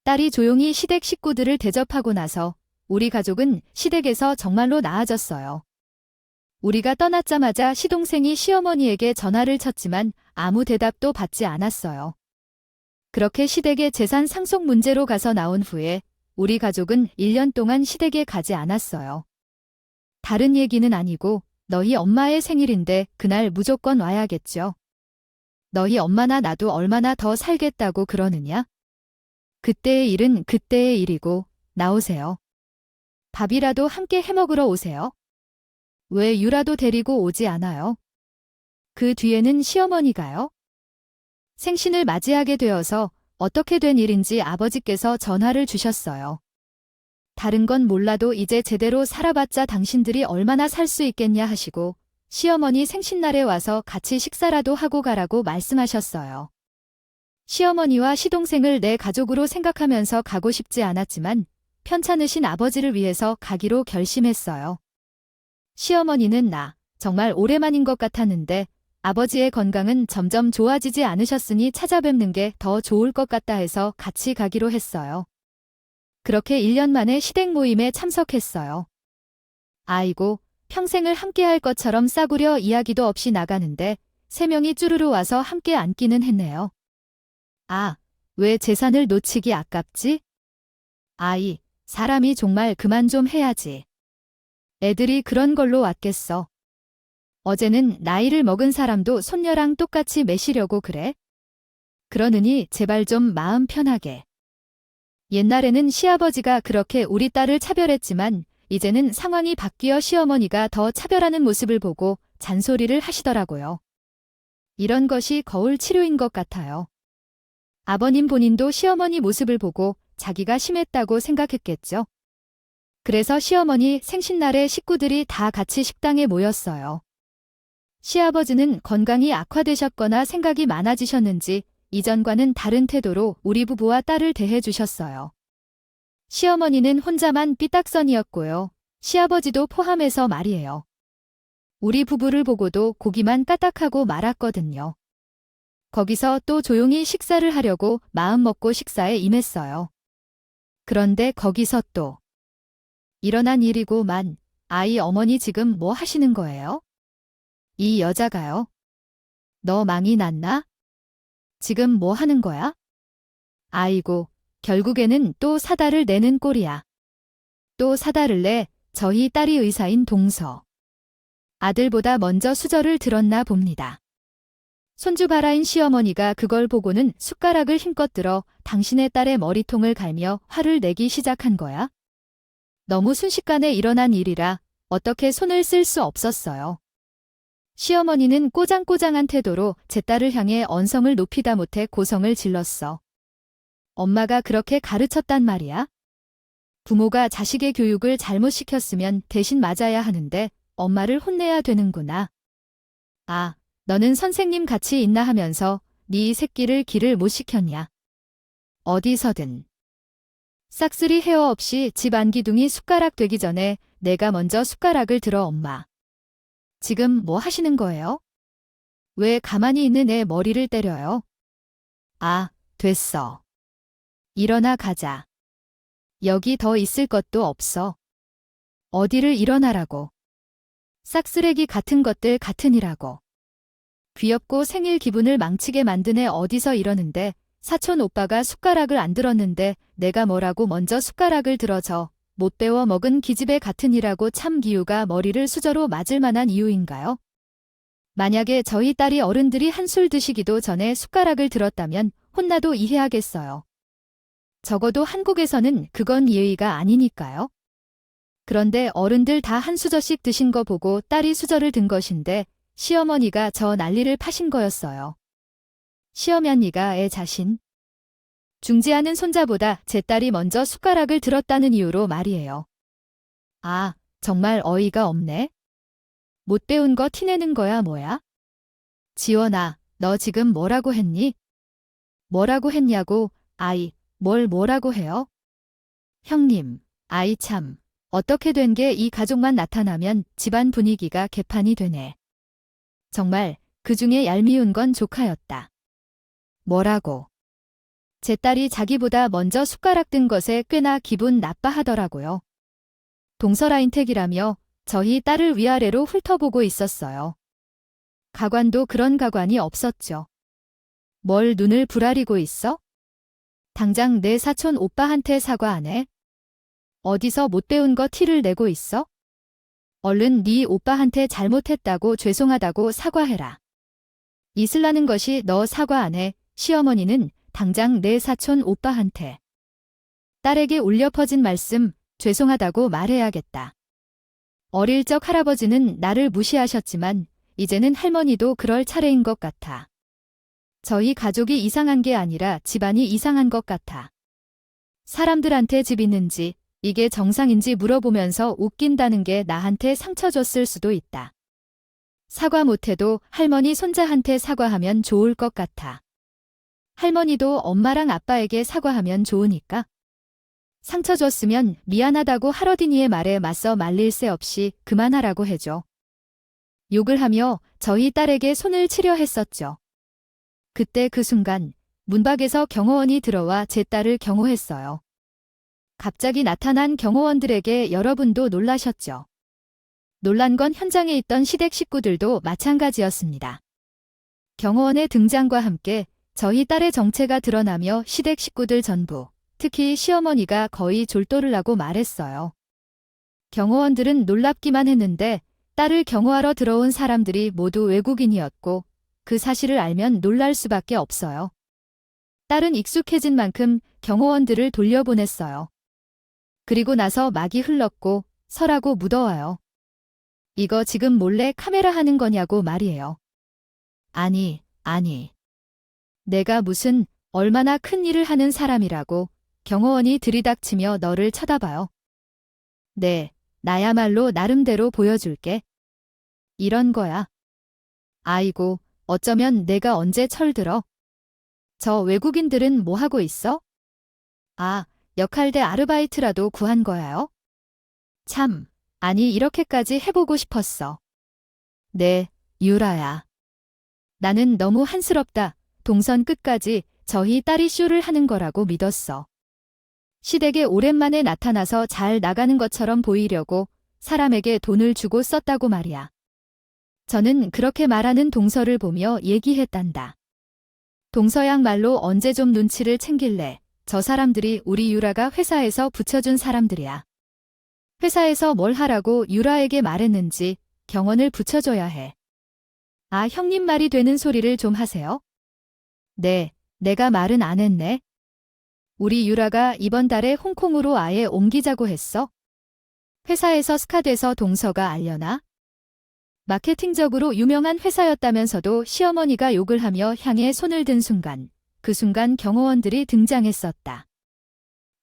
딸이 조용히 시댁 식구들을 대접하고 나서 우리 가족은 시댁에서 정말로 나아졌어요. 우리가 떠났자마자 시동생이 시어머니에게 전화를 쳤지만 아무 대답도 받지 않았어요. 그렇게 시댁의 재산 상속 문제로 가서 나온 후에 우리 가족은 1년 동안 시댁에 가지 않았어요. 다른 얘기는 아니고 너희 엄마의 생일인데 그날 무조건 와야겠죠. 너희 엄마나 나도 얼마나 더 살겠다고 그러느냐? 그때의 일은 그때의 일이고 나오세요. 밥이라도 함께 해먹으러 오세요. 왜 유라도 데리고 오지 않아요? 그 뒤에는 시어머니가요. 생신을 맞이하게 되어서 어떻게 된 일인지 아버지께서 전화를 주셨어요. 다른 건 몰라도 이제 제대로 살아봤자 당신들이 얼마나 살 수 있겠냐 하시고 시어머니 생신날에 와서 같이 식사라도 하고 가라고 말씀하셨어요. 시어머니와 시동생을 내 가족으로 생각하면서 가고 싶지 않았지만 편찮으신 아버지를 위해서 가기로 결심했어요. 시어머니는 나 정말 오랜만인 것 같았는데 아버지의 건강은 점점 좋아지지 않으셨으니 찾아뵙는 게 더 좋을 것 같다 해서 같이 가기로 했어요. 그렇게 1년 만에 시댁 모임에 참석했어요. 아이고, 평생을 함께할 것처럼 싸구려 이야기도 없이 나가는데 3명이 쭈르르 와서 함께 앉기는 했네요. 아, 왜 재산을 놓치기 아깝지? 아이, 사람이 정말 그만 좀 해야지. 애들이 그런 걸로 왔겠어. 어제는 나이를 먹은 사람도 손녀랑 똑같이 매시려고 그래? 그러느니 제발 좀 마음 편하게. 옛날에는 시아버지가 그렇게 우리 딸을 차별했지만 이제는 상황이 바뀌어 시어머니가 더 차별하는 모습을 보고 잔소리를 하시더라고요. 이런 것이 거울 치료인 것 같아요. 아버님 본인도 시어머니 모습을 보고 자기가 심했다고 생각했겠죠. 그래서 시어머니 생신날에 식구들이 다 같이 식당에 모였어요. 시아버지는 건강이 악화되셨거나 생각이 많아지셨는지 이전과는 다른 태도로 우리 부부와 딸을 대해주셨어요. 시어머니는 혼자만 삐딱선이었고요. 시아버지도 포함해서 말이에요. 우리 부부를 보고도 고기만 까딱하고 말았거든요. 거기서 또 조용히 식사를 하려고 마음먹고 식사에 임했어요. 그런데 거기서 또 일어난 일이고만 아이 어머니 지금 뭐 하시는 거예요? 이 여자가요? 너 망이 났나? 지금 뭐 하는 거야? 아이고, 결국에는 또 사다를 내는 꼴이야. 또 사다를 내 저희 딸이 의사인 동서. 아들보다 먼저 수저를 들었나 봅니다. 손주바라인 시어머니가 그걸 보고는 숟가락을 힘껏 들어 당신의 딸의 머리통을 갈며 화를 내기 시작한 거야. 너무 순식간에 일어난 일이라 어떻게 손을 쓸 수 없었어요. 시어머니는 꼬장꼬장한 태도로 제 딸을 향해 언성을 높이다 못해 고성을 질렀어. 엄마가 그렇게 가르쳤단 말이야? 부모가 자식의 교육을 잘못 시켰으면 대신 맞아야 하는데 엄마를 혼내야 되는구나. 아, 너는 선생님 같이 있나 하면서 네 새끼를 길을 못 시켰냐. 어디서든. 싹쓸이 헤어 없이 집 안기둥이 숟가락 되기 전에 내가 먼저 숟가락을 들어 엄마. 지금 뭐 하시는 거예요? 왜 가만히 있는 애 머리를 때려요? 아, 됐어. 일어나 가자. 여기 더 있을 것도 없어. 어디를 일어나라고. 싹쓰레기 같은 것들 같으니라고. 귀엽고 생일 기분을 망치게 만든 애 어디서 이러는데 사촌 오빠가 숟가락을 안 들었는데 내가 뭐라고 먼저 숟가락을 들어줘. 못 배워 먹은 기집애 같으니라고 참 기우가 머리를 수저로 맞을 만한 이유인가요? 만약에 저희 딸이 어른들이 한술 드시기도 전에 숟가락을 들었다면 혼나도 이해하겠어요. 적어도 한국에서는 그건 예의가 아니니까요. 그런데 어른들 다 한 수저씩 드신 거 보고 딸이 수저를 든 것인데 시어머니가 저 난리를 파신 거였어요. 시어머니가 애 자신. 중지하는 손자보다 제 딸이 먼저 숟가락을 들었다는 이유로 말이에요. 아, 정말 어이가 없네. 못 배운 거 티내는 거야 뭐야? 지원아, 너 지금 뭐라고 했니? 뭐라고 했냐고, 아이, 뭘 뭐라고 해요? 형님, 아이 참, 어떻게 된 게 이 가족만 나타나면 집안 분위기가 개판이 되네. 정말 그 중에 얄미운 건 조카였다. 뭐라고? 제 딸이 자기보다 먼저 숟가락 든 것에 꽤나 기분 나빠하더라고요. 동서라인택이라며 저희 딸을 위아래로 훑어보고 있었어요. 가관도 그런 가관이 없었죠. 뭘 눈을 부라리고 있어? 당장 내 사촌 오빠한테 사과 안 해? 어디서 못 배운 거 티를 내고 있어? 얼른 네 오빠한테 잘못했다고 죄송하다고 사과해라. 있을라는 것이 너 사과 안 해. 시어머니는 당장 내 사촌 오빠한테. 딸에게 울려 퍼진 말씀, 죄송하다고 말해야겠다. 어릴 적 할아버지는 나를 무시하셨지만 이제는 할머니도 그럴 차례인 것 같아. 저희 가족이 이상한 게 아니라 집안이 이상한 것 같아. 사람들한테 집 있는지 이게 정상인지 물어보면서 웃긴다는 게 나한테 상처 줬을 수도 있다. 사과 못해도 할머니 손자한테 사과하면 좋을 것 같아. 할머니도 엄마랑 아빠에게 사과하면 좋으니까. 상처 줬으면 미안하다고 할어디니의 말에 맞서 말릴 새 없이 그만하라고 해줘. 욕을 하며 저희 딸에게 손을 치려 했었죠. 그때 그 순간 문 밖에서 경호원이 들어와 제 딸을 경호했어요. 갑자기 나타난 경호원들에게 여러분도 놀라셨죠. 놀란 건 현장에 있던 시댁 식구들도 마찬가지였습니다. 경호원의 등장과 함께 저희 딸의 정체가 드러나며 시댁 식구들 전부, 특히 시어머니가 거의 졸도를 하고 말했어요. 경호원들은 놀랍기만 했는데 딸을 경호하러 들어온 사람들이 모두 외국인이었고 그 사실을 알면 놀랄 수밖에 없어요. 딸은 익숙해진 만큼 경호원들을 돌려보냈어요. 그리고 나서 막이 흘렀고 설하고 묻어와요. 이거 지금 몰래 카메라 하는 거냐고 말이에요. 아니. 내가 무슨 얼마나 큰 일을 하는 사람이라고. 경호원이 들이닥치며 너를 쳐다봐요. 네, 나야말로 나름대로 보여줄게. 이런 거야. 아이고, 어쩌면 내가 언제 철들어? 저 외국인들은 뭐 하고 있어? 아, 역할대 아르바이트라도 구한 거야요? 참, 아니 이렇게까지 해보고 싶었어. 네, 유라야. 나는 너무 한스럽다. 동선 끝까지 저희 딸이 쇼를 하는 거라고 믿었어. 시댁에 오랜만에 나타나서 잘 나가는 것처럼 보이려고 사람에게 돈을 주고 썼다고 말이야. 저는 그렇게 말하는 동서를 보며 얘기했단다. 동서양 말로 언제 좀 눈치를 챙길래. 저 사람들이 우리 유라가 회사에서 붙여준 사람들이야. 회사에서 뭘 하라고 유라에게 말했는지 경원을 붙여줘야 해. 아, 형님 말이 되는 소리를 좀 하세요. 네, 내가 말은 안 했네. 우리 유라가 이번 달에 홍콩으로 아예 옮기자고 했어. 회사에서 스카돼서 동서가 알려나? 마케팅적으로 유명한 회사였다면서도 시어머니가 욕을 하며 향에 손을 든 순간, 그 순간 경호원들이 등장했었다.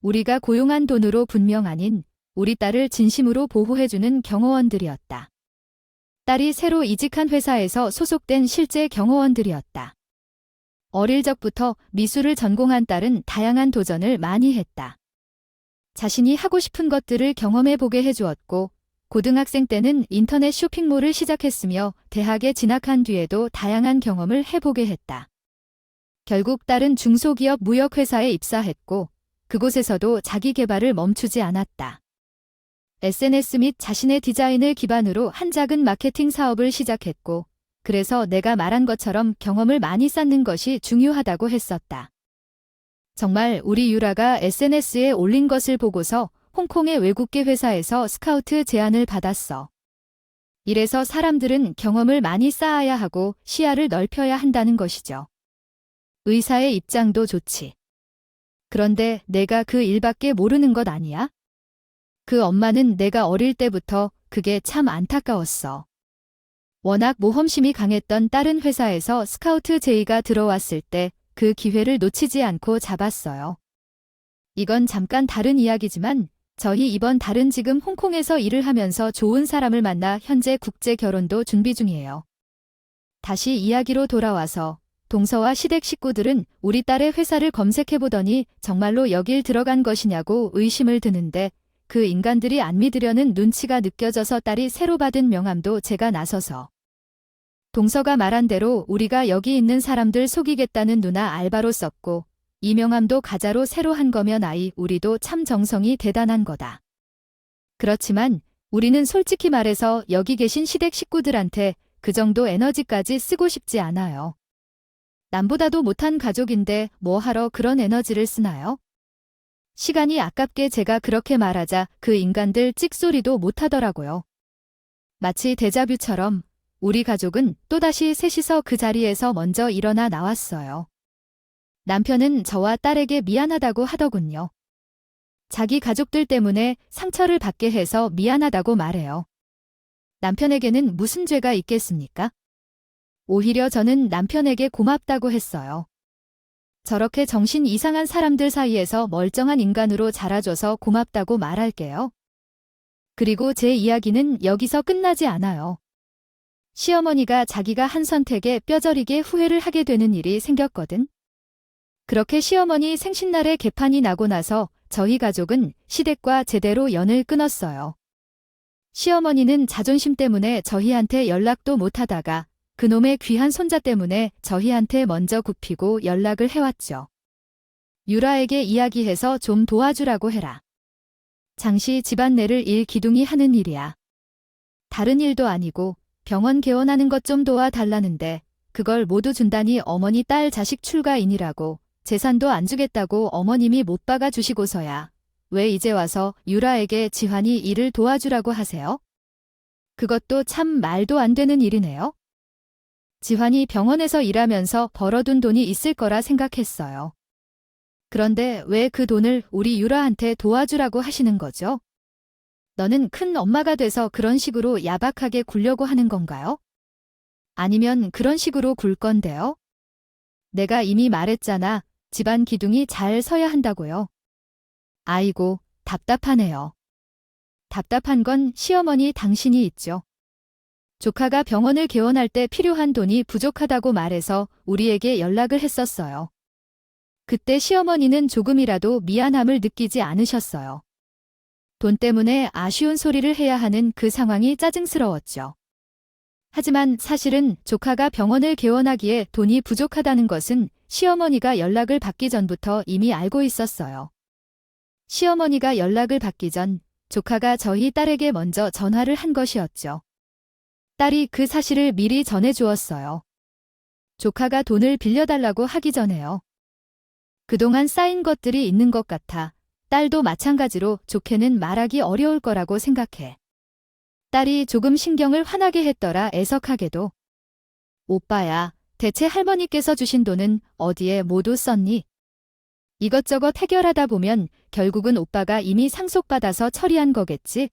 우리가 고용한 돈으로 분명 아닌 우리 딸을 진심으로 보호해주는 경호원들이었다. 딸이 새로 이직한 회사에서 소속된 실제 경호원들이었다. 어릴 적부터 미술을 전공한 딸은 다양한 도전을 많이 했다. 자신이 하고 싶은 것들을 경험해보게 해주었고, 고등학생 때는 인터넷 쇼핑몰을 시작했으며 대학에 진학한 뒤에도 다양한 경험을 해보게 했다. 결국 딸은 중소기업 무역회사에 입사했고, 그곳에서도 자기 개발을 멈추지 않았다. SNS 및 자신의 디자인을 기반으로 한 작은 마케팅 사업을 시작했고, 그래서 내가 말한 것처럼 경험을 많이 쌓는 것이 중요하다고 했었다. 정말 우리 유라가 SNS에 올린 것을 보고서 홍콩의 외국계 회사에서 스카우트 제안을 받았어. 이래서 사람들은 경험을 많이 쌓아야 하고 시야를 넓혀야 한다는 것이죠. 의사의 입장도 좋지. 그런데 내가 그 일밖에 모르는 것 아니야? 그 엄마는 내가 어릴 때부터 그게 참 안타까웠어. 워낙 모험심이 강했던 다른 회사에서 스카우트 제의가 들어왔을 때 그 기회를 놓치지 않고 잡았어요. 이건 잠깐 다른 이야기지만 저희 이번 달은 지금 홍콩에서 일을 하면서 좋은 사람을 만나 현재 국제 결혼도 준비 중이에요. 다시 이야기로 돌아와서 동서와 시댁 식구들은 우리 딸의 회사를 검색해보더니 정말로 여길 들어간 것이냐고 의심을 드는데 그 인간들이 안 믿으려는 눈치가 느껴져서 딸이 새로 받은 명함도 제가 나서서 동서가 말한 대로 우리가 여기 있는 사람들 속이겠다는 누나 알바로 썼고 이 명함도 가짜로 새로 한 거면 아이 우리도 참 정성이 대단한 거다. 그렇지만 우리는 솔직히 말해서 여기 계신 시댁 식구들한테 그 정도 에너지까지 쓰고 싶지 않아요. 남보다도 못한 가족인데 뭐 하러 그런 에너지를 쓰나요? 시간이 아깝게 제가 그렇게 말하자 그 인간들 찍소리도 못하더라고요. 마치 데자뷰처럼 우리 가족은 또다시 셋이서 그 자리에서 먼저 일어나 나왔어요. 남편은 저와 딸에게 미안하다고 하더군요. 자기 가족들 때문에 상처를 받게 해서 미안하다고 말해요. 남편에게는 무슨 죄가 있겠습니까? 오히려 저는 남편에게 고맙다고 했어요. 저렇게 정신 이상한 사람들 사이에서 멀쩡한 인간으로 자라줘서 고맙다고 말할게요. 그리고 제 이야기는 여기서 끝나지 않아요. 시어머니가 자기가 한 선택에 뼈저리게 후회를 하게 되는 일이 생겼거든. 그렇게 시어머니 생신날에 개판이 나고 나서 저희 가족은 시댁과 제대로 연을 끊었어요. 시어머니는 자존심 때문에 저희한테 연락도 못하다가 그놈의 귀한 손자 때문에 저희한테 먼저 굽히고 연락을 해왔죠. 유라에게 이야기해서 좀 도와주라고 해라. 장시 집안내를 일 기둥이 하는 일이야. 다른 일도 아니고 병원 개원하는 것 좀 도와달라는데 그걸 모두 준다니 어머니 딸 자식 출가인이라고 재산도 안 주겠다고 어머님이 못 박아 주시고서야 왜 이제 와서 유라에게 지환이 일을 도와주라고 하세요? 그것도 참 말도 안 되는 일이네요. 지환이 병원에서 일하면서 벌어둔 돈이 있을 거라 생각했어요. 그런데 왜 그 돈을 우리 유라한테 도와주라고 하시는 거죠? 너는 큰 엄마가 돼서 그런 식으로 야박하게 굴려고 하는 건가요? 아니면 그런 식으로 굴 건데요? 내가 이미 말했잖아. 집안 기둥이 잘 서야 한다고요. 아이고, 답답하네요. 답답한 건 시어머니 당신이 있죠. 조카가 병원을 개원할 때 필요한 돈이 부족하다고 말해서 우리에게 연락을 했었어요. 그때 시어머니는 조금이라도 미안함을 느끼지 않으셨어요. 돈 때문에 아쉬운 소리를 해야 하는 그 상황이 짜증스러웠죠. 하지만 사실은 조카가 병원을 개원하기에 돈이 부족하다는 것은 시어머니가 연락을 받기 전부터 이미 알고 있었어요. 시어머니가 연락을 받기 전 조카가 저희 딸에게 먼저 전화를 한 것이었죠. 딸이 그 사실을 미리 전해주었어요. 조카가 돈을 빌려달라고 하기 전에요. 그동안 쌓인 것들이 있는 것 같아 딸도 마찬가지로 좋게는 말하기 어려울 거라고 생각해. 딸이 조금 신경을 화나게 했더라 애석하게도. 오빠야, 대체 할머니께서 주신 돈은 어디에 모두 썼니? 이것저것 해결하다 보면 결국은 오빠가 이미 상속받아서 처리한 거겠지?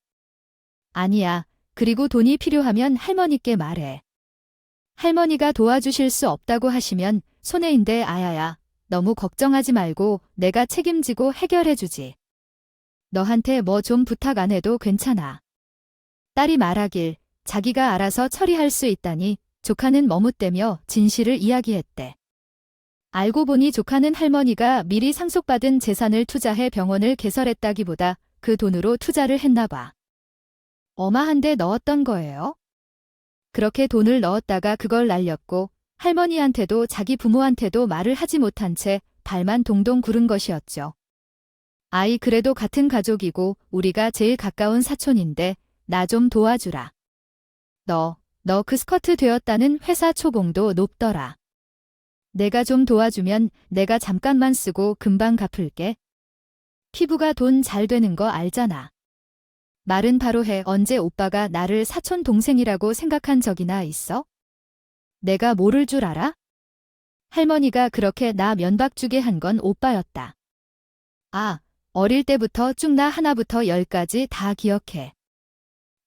아니야. 그리고 돈이 필요하면 할머니께 말해. 할머니가 도와주실 수 없다고 하시면 손해인데 아야야. 너무 걱정하지 말고 내가 책임지고 해결해주지. 너한테 뭐 좀 부탁 안 해도 괜찮아. 딸이 말하길 자기가 알아서 처리할 수 있다니 조카는 머뭇대며 진실을 이야기했대. 알고 보니 조카는 할머니가 미리 상속받은 재산을 투자해 병원을 개설했다기보다 그 돈으로 투자를 했나 봐. 어마한데 넣었던 거예요? 그렇게 돈을 넣었다가 그걸 날렸고 할머니한테도 자기 부모한테도 말을 하지 못한 채 발만 동동 구른 것이었죠. 아이 그래도 같은 가족이고 우리가 제일 가까운 사촌인데 나 좀 도와주라. 너 그 스커트 되었다는 회사 초봉도 높더라. 내가 좀 도와주면 내가 잠깐만 쓰고 금방 갚을게. 피부가 돈 잘 되는 거 알잖아. 말은 바로 해. 언제 오빠가 나를 사촌 동생이라고 생각한 적이나 있어? 내가 모를 줄 알아? 할머니가 그렇게 나 면박 주게 한 건 오빠였다. 아, 어릴 때부터 쭉 나 하나부터 열까지 다 기억해.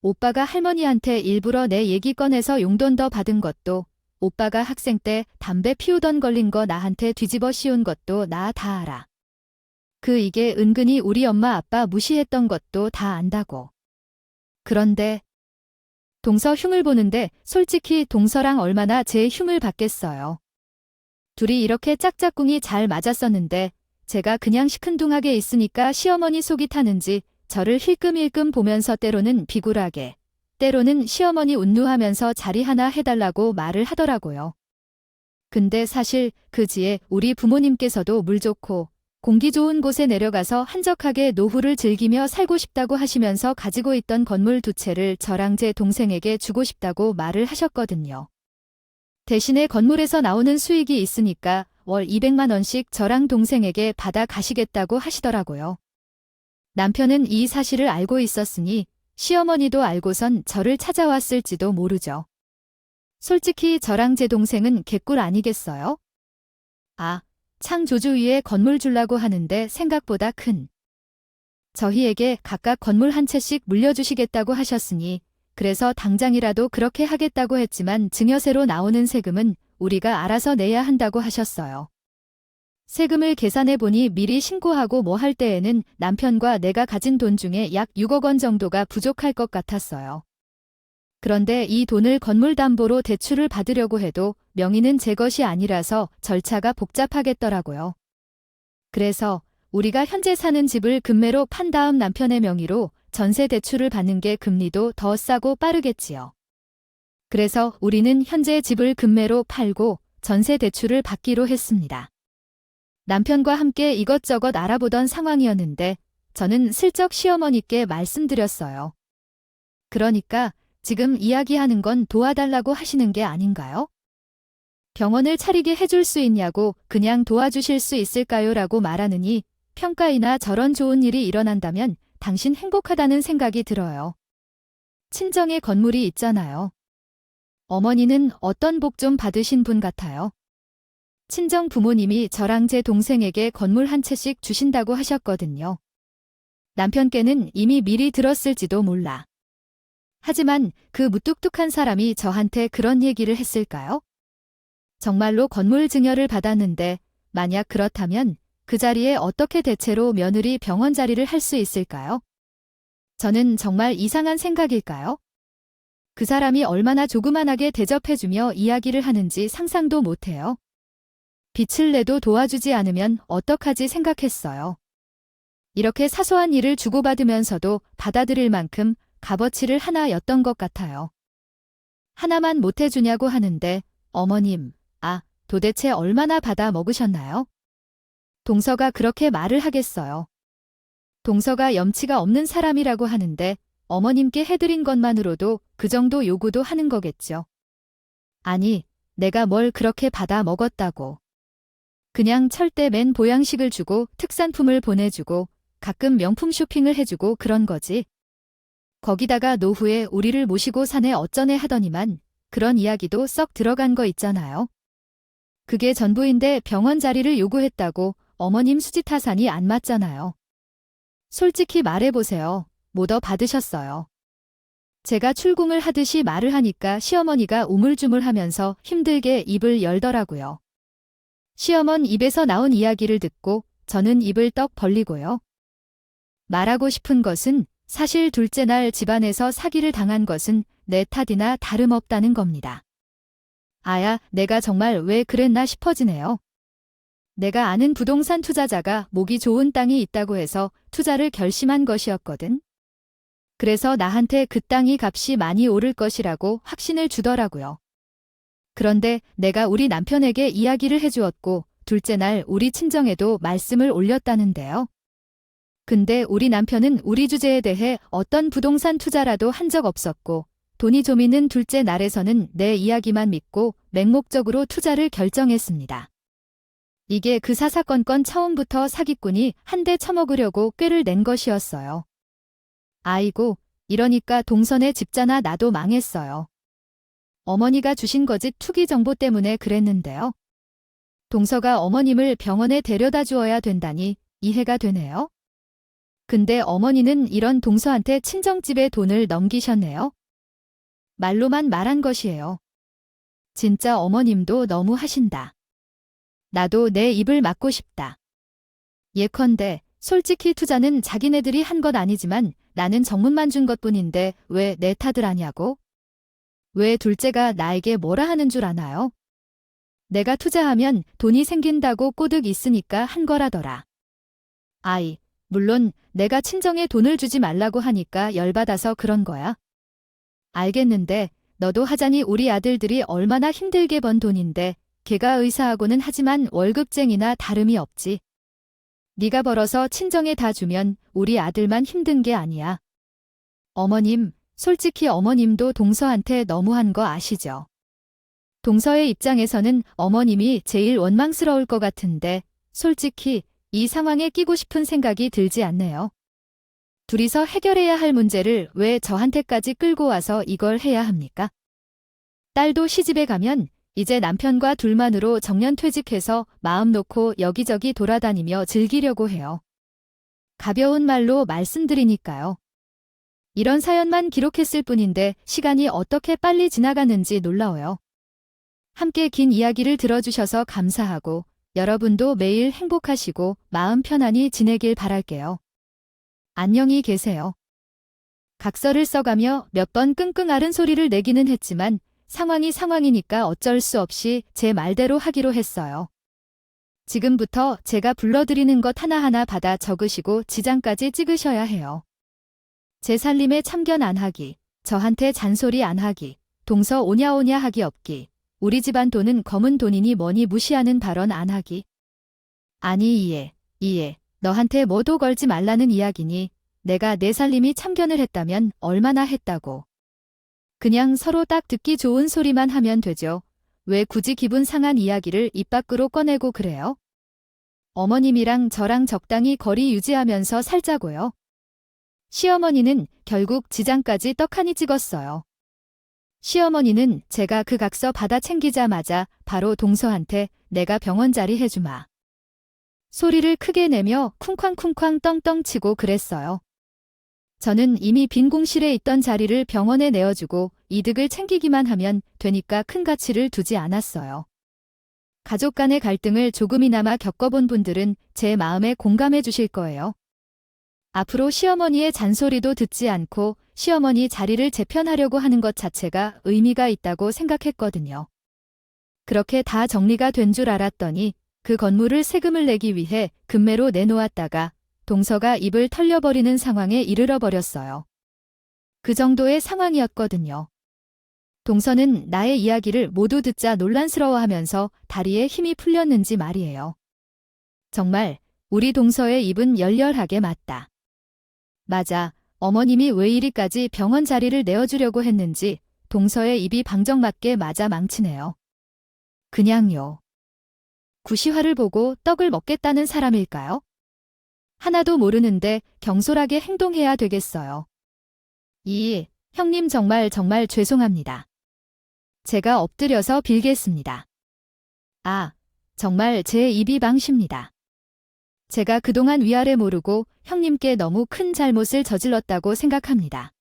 오빠가 할머니한테 일부러 내 얘기 꺼내서 용돈 더 받은 것도, 오빠가 학생 때 담배 피우던 걸린 거 나한테 뒤집어 씌운 것도 나 다 알아. 이게 은근히 우리 엄마 아빠 무시했던 것도 다 안다고. 그런데 동서 흉을 보는데 솔직히 동서랑 얼마나 제 흉을 받겠어요. 둘이 이렇게 짝짝꿍이 잘 맞았었는데 제가 그냥 시큰둥하게 있으니까 시어머니 속이 타는지 저를 힐끔힐끔 보면서 때로는 비굴하게, 때로는 시어머니 운누하면서 자리 하나 해달라고 말을 하더라고요. 근데 사실 그지에 우리 부모님께서도 물 좋고 공기 좋은 곳에 내려가서 한적하게 노후를 즐기며 살고 싶다고 하시면서 가지고 있던 건물 2채를 저랑 제 동생에게 주고 싶다고 말을 하셨거든요. 대신에 건물에서 나오는 수익이 있으니까 월 200만 원씩 저랑 동생에게 받아 가시겠다고 하시더라고요. 남편은 이 사실을 알고 있었으니 시어머니도 알고선 저를 찾아왔을지도 모르죠. 솔직히 저랑 제 동생은 개꿀 아니겠어요? 아, 창조주 위에 건물 주려고 하는데 생각보다 큰. 저희에게 각각 건물 한 채씩 물려주시겠다고 하셨으니 그래서 당장이라도 그렇게 하겠다고 했지만 증여세로 나오는 세금은 우리가 알아서 내야 한다고 하셨어요. 세금을 계산해 보니 미리 신고하고 뭐 할 때에는 남편과 내가 가진 돈 중에 약 6억 원 정도가 부족할 것 같았어요. 그런데 이 돈을 건물담보로 대출을 받으려고 해도 명의는 제 것이 아니라서 절차가 복잡하겠더라고요. 그래서 우리가 현재 사는 집을 금매로 판 다음 남편의 명의로 전세 대출을 받는 게 금리도 더 싸고 빠르겠지요. 그래서 우리는 현재 집을 금매로 팔고 전세 대출을 받기로 했습니다. 남편과 함께 이것저것 알아보던 상황이었는데 저는 슬쩍 시어머니께 말씀드렸어요. 그러니까 지금 이야기하는 건 도와달라고 하시는 게 아닌가요? 병원을 차리게 해줄 수 있냐고 그냥 도와주실 수 있을까요? 라고 말하느니 평가이나 저런 좋은 일이 일어난다면 당신 행복하다는 생각이 들어요. 친정에 건물이 있잖아요. 어머니는 어떤 복 좀 받으신 분 같아요. 친정 부모님이 저랑 제 동생에게 건물 한 채씩 주신다고 하셨거든요. 남편께는 이미 미리 들었을지도 몰라. 하지만 그 무뚝뚝한 사람이 저한테 그런 얘기를 했을까요? 정말로 건물 증여를 받았는데 만약 그렇다면 그 자리에 어떻게 대체로 며느리 병원 자리를 할 수 있을까요? 저는 정말 이상한 생각일까요? 그 사람이 얼마나 조그만하게 대접해주며 이야기를 하는지 상상도 못해요. 빛을 내도 도와주지 않으면 어떡하지 생각했어요. 이렇게 사소한 일을 주고받으면서도 받아들일 만큼 값어치를 하나였던 것 같아요. 하나만 못해주냐고 하는데 어머님, 도대체 얼마나 받아 먹으셨나요? 동서가 그렇게 말을 하겠어요. 동서가 염치가 없는 사람이라고 하는데 어머님께 해드린 것만으로도 그 정도 요구도 하는 거겠죠. 아니, 내가 뭘 그렇게 받아 먹었다고. 그냥 철대 맨 보양식을 주고 특산품을 보내주고 가끔 명품 쇼핑을 해주고 그런 거지. 거기다가 노후에 우리를 모시고 사네 어쩌네 하더니만 그런 이야기도 썩 들어간 거 있잖아요. 그게 전부인데 병원 자리를 요구했다고 어머님 수지타산이 안 맞잖아요. 솔직히 말해보세요. 뭐 더 받으셨어요? 제가 출궁을 하듯이 말을 하니까 시어머니가 우물쭈물하면서 힘들게 입을 열더라고요. 시어머니 입에서 나온 이야기를 듣고 저는 입을 떡 벌리고요. 말하고 싶은 것은 사실 둘째 날 집안에서 사기를 당한 것은 내 탓이나 다름없다는 겁니다. 아야, 내가 정말 왜 그랬나 싶어지네요. 내가 아는 부동산 투자자가 목이 좋은 땅이 있다고 해서 투자를 결심한 것이었거든. 그래서 나한테 그 땅이 값이 많이 오를 것이라고 확신을 주더라고요. 그런데 내가 우리 남편에게 이야기를 해주었고 둘째 날 우리 친정에도 말씀을 올렸다는데요. 근데 우리 남편은 우리 주제에 대해 어떤 부동산 투자라도 한 적 없었고 돈이 좀 있는 둘째 날에서는 내 이야기만 믿고 맹목적으로 투자를 결정했습니다. 이게 그 사사건건 처음부터 사기꾼이 한 대 쳐먹으려고 꾀를 낸 것이었어요. 아이고, 이러니까 동선의 집자나 나도 망했어요. 어머니가 주신 거짓 투기 정보 때문에 그랬는데요. 동서가 어머님을 병원에 데려다 주어야 된다니 이해가 되네요. 근데 어머니는 이런 동서한테 친정집에 돈을 넘기셨네요. 말로만 말한 것이에요. 진짜 어머님도 너무 하신다. 나도 내 입을 막고 싶다. 예컨대 솔직히 투자는 자기네들이 한 것 아니지만 나는 정문만 준 것뿐인데 왜 내 탓을 하냐고? 왜 둘째가 나에게 뭐라 하는 줄 아나요? 내가 투자하면 돈이 생긴다고 꼬득 있으니까 한 거라더라. 아이, 물론 내가 친정에 돈을 주지 말라고 하니까 열받아서 그런 거야. 알겠는데 너도 하자니 우리 아들들이 얼마나 힘들게 번 돈인데 걔가 의사하고는 하지만 월급쟁이나 다름이 없지. 네가 벌어서 친정에 다 주면 우리 아들만 힘든 게 아니야. 어머님, 솔직히 어머님도 동서한테 너무한 거 아시죠? 동서의 입장에서는 어머님이 제일 원망스러울 것 같은데 솔직히 이 상황에 끼고 싶은 생각이 들지 않네요. 둘이서 해결해야 할 문제를 왜 저한테까지 끌고 와서 이걸 해야 합니까? 딸도 시집에 가면 이제 남편과 둘만으로 정년퇴직해서 마음 놓고 여기저기 돌아다니며 즐기려고 해요. 가벼운 말로 말씀드리니까요. 이런 사연만 기록했을 뿐인데 시간이 어떻게 빨리 지나가는지 놀라워요. 함께 긴 이야기를 들어주셔서 감사하고 여러분도 매일 행복하시고 마음 편안히 지내길 바랄게요. 안녕히 계세요. 각서를 써가며 몇 번 끙끙 앓은 소리를 내기는 했지만 상황이 상황이니까 어쩔 수 없이 제 말대로 하기로 했어요. 지금부터 제가 불러드리는 것 하나하나 받아 적으시고 지장까지 찍으셔야 해요. 제 살림에 참견 안 하기, 저한테 잔소리 안 하기, 동서 오냐오냐 하기 없기, 우리 집안 돈은 검은 돈이니 뭐니 무시하는 발언 안 하기. 아니 이해, 너한테 뭐도 걸지 말라는 이야기니 내가 내 살림이 참견을 했다면 얼마나 했다고. 그냥 서로 딱 듣기 좋은 소리만 하면 되죠. 왜 굳이 기분 상한 이야기를 입 밖으로 꺼내고 그래요? 어머님이랑 저랑 적당히 거리 유지하면서 살자고요. 시어머니는 결국 지장까지 떡하니 찍었어요. 시어머니는 제가 그 각서 받아 챙기자마자 바로 동서한테 내가 병원 자리 해주마. 소리를 크게 내며 쿵쾅쿵쾅 떵떵 치고 그랬어요. 저는 이미 빈 공실에 있던 자리를 병원에 내어주고 이득을 챙기기만 하면 되니까 큰 가치를 두지 않았어요. 가족 간의 갈등을 조금이나마 겪어본 분들은 제 마음에 공감해 주실 거예요. 앞으로 시어머니의 잔소리도 듣지 않고 시어머니 자리를 재편하려고 하는 것 자체가 의미가 있다고 생각했거든요. 그렇게 다 정리가 된 줄 알았더니 그 건물을 세금을 내기 위해 금매로 내놓았다가 동서가 입을 털려버리는 상황에 이르러 버렸어요. 그 정도의 상황이었거든요. 동서는 나의 이야기를 모두 듣자 논란스러워하면서 다리에 힘이 풀렸는지 말이에요. 정말 우리 동서의 입은 열렬하게 맞다. 맞아, 어머님이 왜 이리까지 병원 자리를 내어주려고 했는지 동서의 입이 방정맞게 맞아 망치네요. 그냥요. 구시화를 보고 떡을 먹겠다는 사람일까요? 하나도 모르는데 경솔하게 행동해야 되겠어요. 형님 정말 죄송합니다. 제가 엎드려서 빌겠습니다. 정말 제 입이 방십니다. 제가 그동안 위아래 모르고 형님께 너무 큰 잘못을 저질렀다고 생각합니다.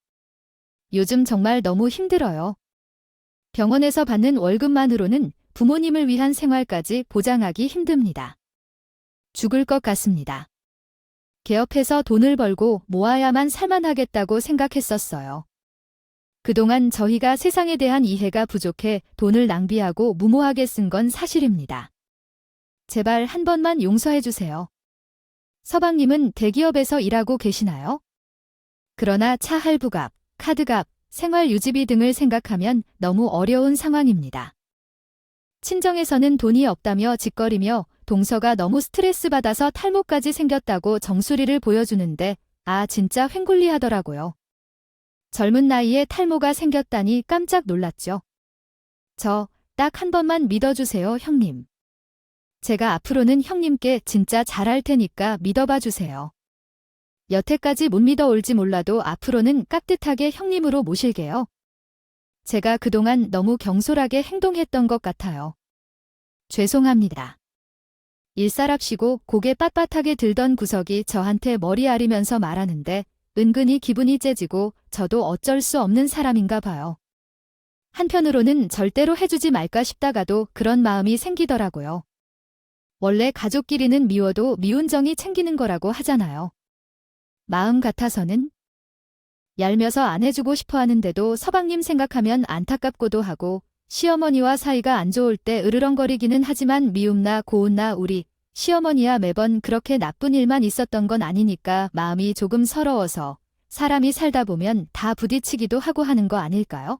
요즘 정말 너무 힘들어요. 병원에서 받는 월급만으로는 부모님을 위한 생활까지 보장하기 힘듭니다. 죽을 것 같습니다. 개업해서 돈을 벌고 모아야만 살만하겠다고 생각했었어요. 그동안 저희가 세상에 대한 이해가 부족해 돈을 낭비하고 무모하게 쓴 건 사실입니다. 제발 한 번만 용서해 주세요. 서방님은 대기업에서 일하고 계시나요? 그러나 차 할부값, 카드값, 생활 유지비 등을 생각하면 너무 어려운 상황입니다. 친정에서는 돈이 없다며 짓거리며 동서가 너무 스트레스 받아서 탈모까지 생겼다고 정수리를 보여주는데 진짜 횡굴리하더라고요. 젊은 나이에 탈모가 생겼다니 깜짝 놀랐죠. 저 딱 한 번만 믿어주세요, 형님. 제가 앞으로는 형님께 진짜 잘할 테니까 믿어봐 주세요. 여태까지 못 믿어올지 몰라도 앞으로는 깍듯하게 형님으로 모실게요. 제가 그동안 너무 경솔하게 행동했던 것 같아요. 죄송합니다. 일살합시고 고개 빳빳하게 들던 구석이 저한테 머리 아리면서 말하는데 은근히 기분이 째지고 저도 어쩔 수 없는 사람인가 봐요. 한편으로는 절대로 해주지 말까 싶다가도 그런 마음이 생기더라고요. 원래 가족끼리는 미워도 미운 정이 챙기는 거라고 하잖아요. 마음 같아서는 얄며서 안 해주고 싶어 하는데도 서방님 생각하면 안타깝고도 하고 시어머니와 사이가 안 좋을 때 으르렁거리기는 하지만 미움나 고운나 우리 시어머니야 매번 그렇게 나쁜 일만 있었던 건 아니니까 마음이 조금 서러워서 사람이 살다 보면 다 부딪히기도 하고 하는 거 아닐까요?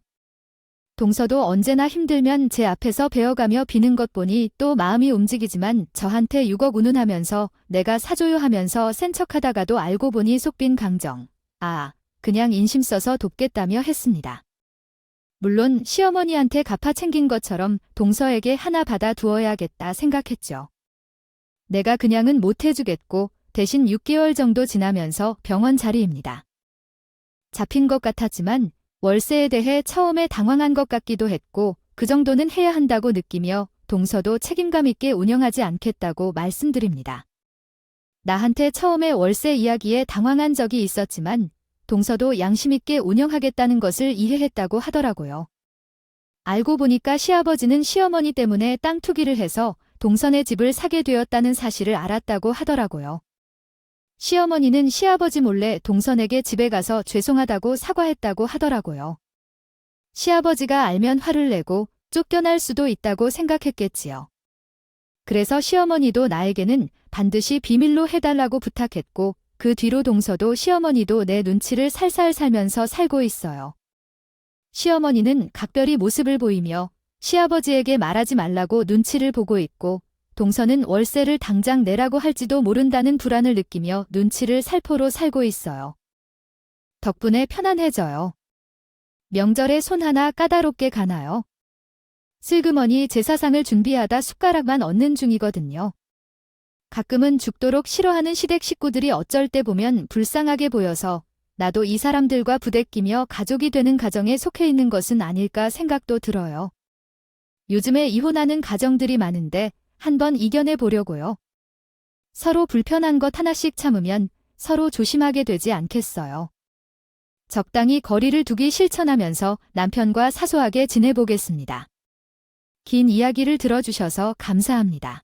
동서도 언제나 힘들면 제 앞에서 베어가며 비는 것 보니 또 마음이 움직이지만 저한테 6억 운운하면서 내가 사줘요 하면서 센 척하다가도 알고 보니 속빈 강정. 그냥 인심 써서 돕겠다며 했습니다. 물론 시어머니한테 갚아 챙긴 것처럼 동서에게 하나 받아 두어야겠다 생각했죠. 내가 그냥은 못 해주겠고 대신 6개월 정도 지나면서 병원 자리입니다. 잡힌 것 같았지만 월세에 대해 처음에 당황한 것 같기도 했고 그 정도는 해야 한다고 느끼며 동서도 책임감 있게 운영하지 않겠다고 말씀드립니다. 나한테 처음에 월세 이야기에 당황한 적이 있었지만 동서도 양심 있게 운영하겠다는 것을 이해했다고 하더라고요. 알고 보니까 시아버지는 시어머니 때문에 땅 투기를 해서 동선의 집을 사게 되었다는 사실을 알았다고 하더라고요. 시어머니는 시아버지 몰래 동선에게 집에 가서 죄송하다고 사과했다고 하더라고요. 시아버지가 알면 화를 내고 쫓겨날 수도 있다고 생각했겠지요. 그래서 시어머니도 나에게는 반드시 비밀로 해달라고 부탁했고 그 뒤로 동서도 시어머니도 내 눈치를 살살 살면서 살고 있어요. 시어머니는 각별히 모습을 보이며 시아버지에게 말하지 말라고 눈치를 보고 있고 동서는 월세를 당장 내라고 할지도 모른다는 불안을 느끼며 눈치를 살포로 살고 있어요. 덕분에 편안해져요. 명절에 손 하나 까다롭게 가나요? 슬그머니 제사상을 준비하다 숟가락만 얹는 중이거든요. 가끔은 죽도록 싫어하는 시댁 식구들이 어쩔 때 보면 불쌍하게 보여서 나도 이 사람들과 부대끼며 가족이 되는 가정에 속해 있는 것은 아닐까 생각도 들어요. 요즘에 이혼하는 가정들이 많은데 한번 이겨내 보려고요. 서로 불편한 것 하나씩 참으면 서로 조심하게 되지 않겠어요. 적당히 거리를 두기 실천하면서 남편과 사소하게 지내보겠습니다. 긴 이야기를 들어주셔서 감사합니다.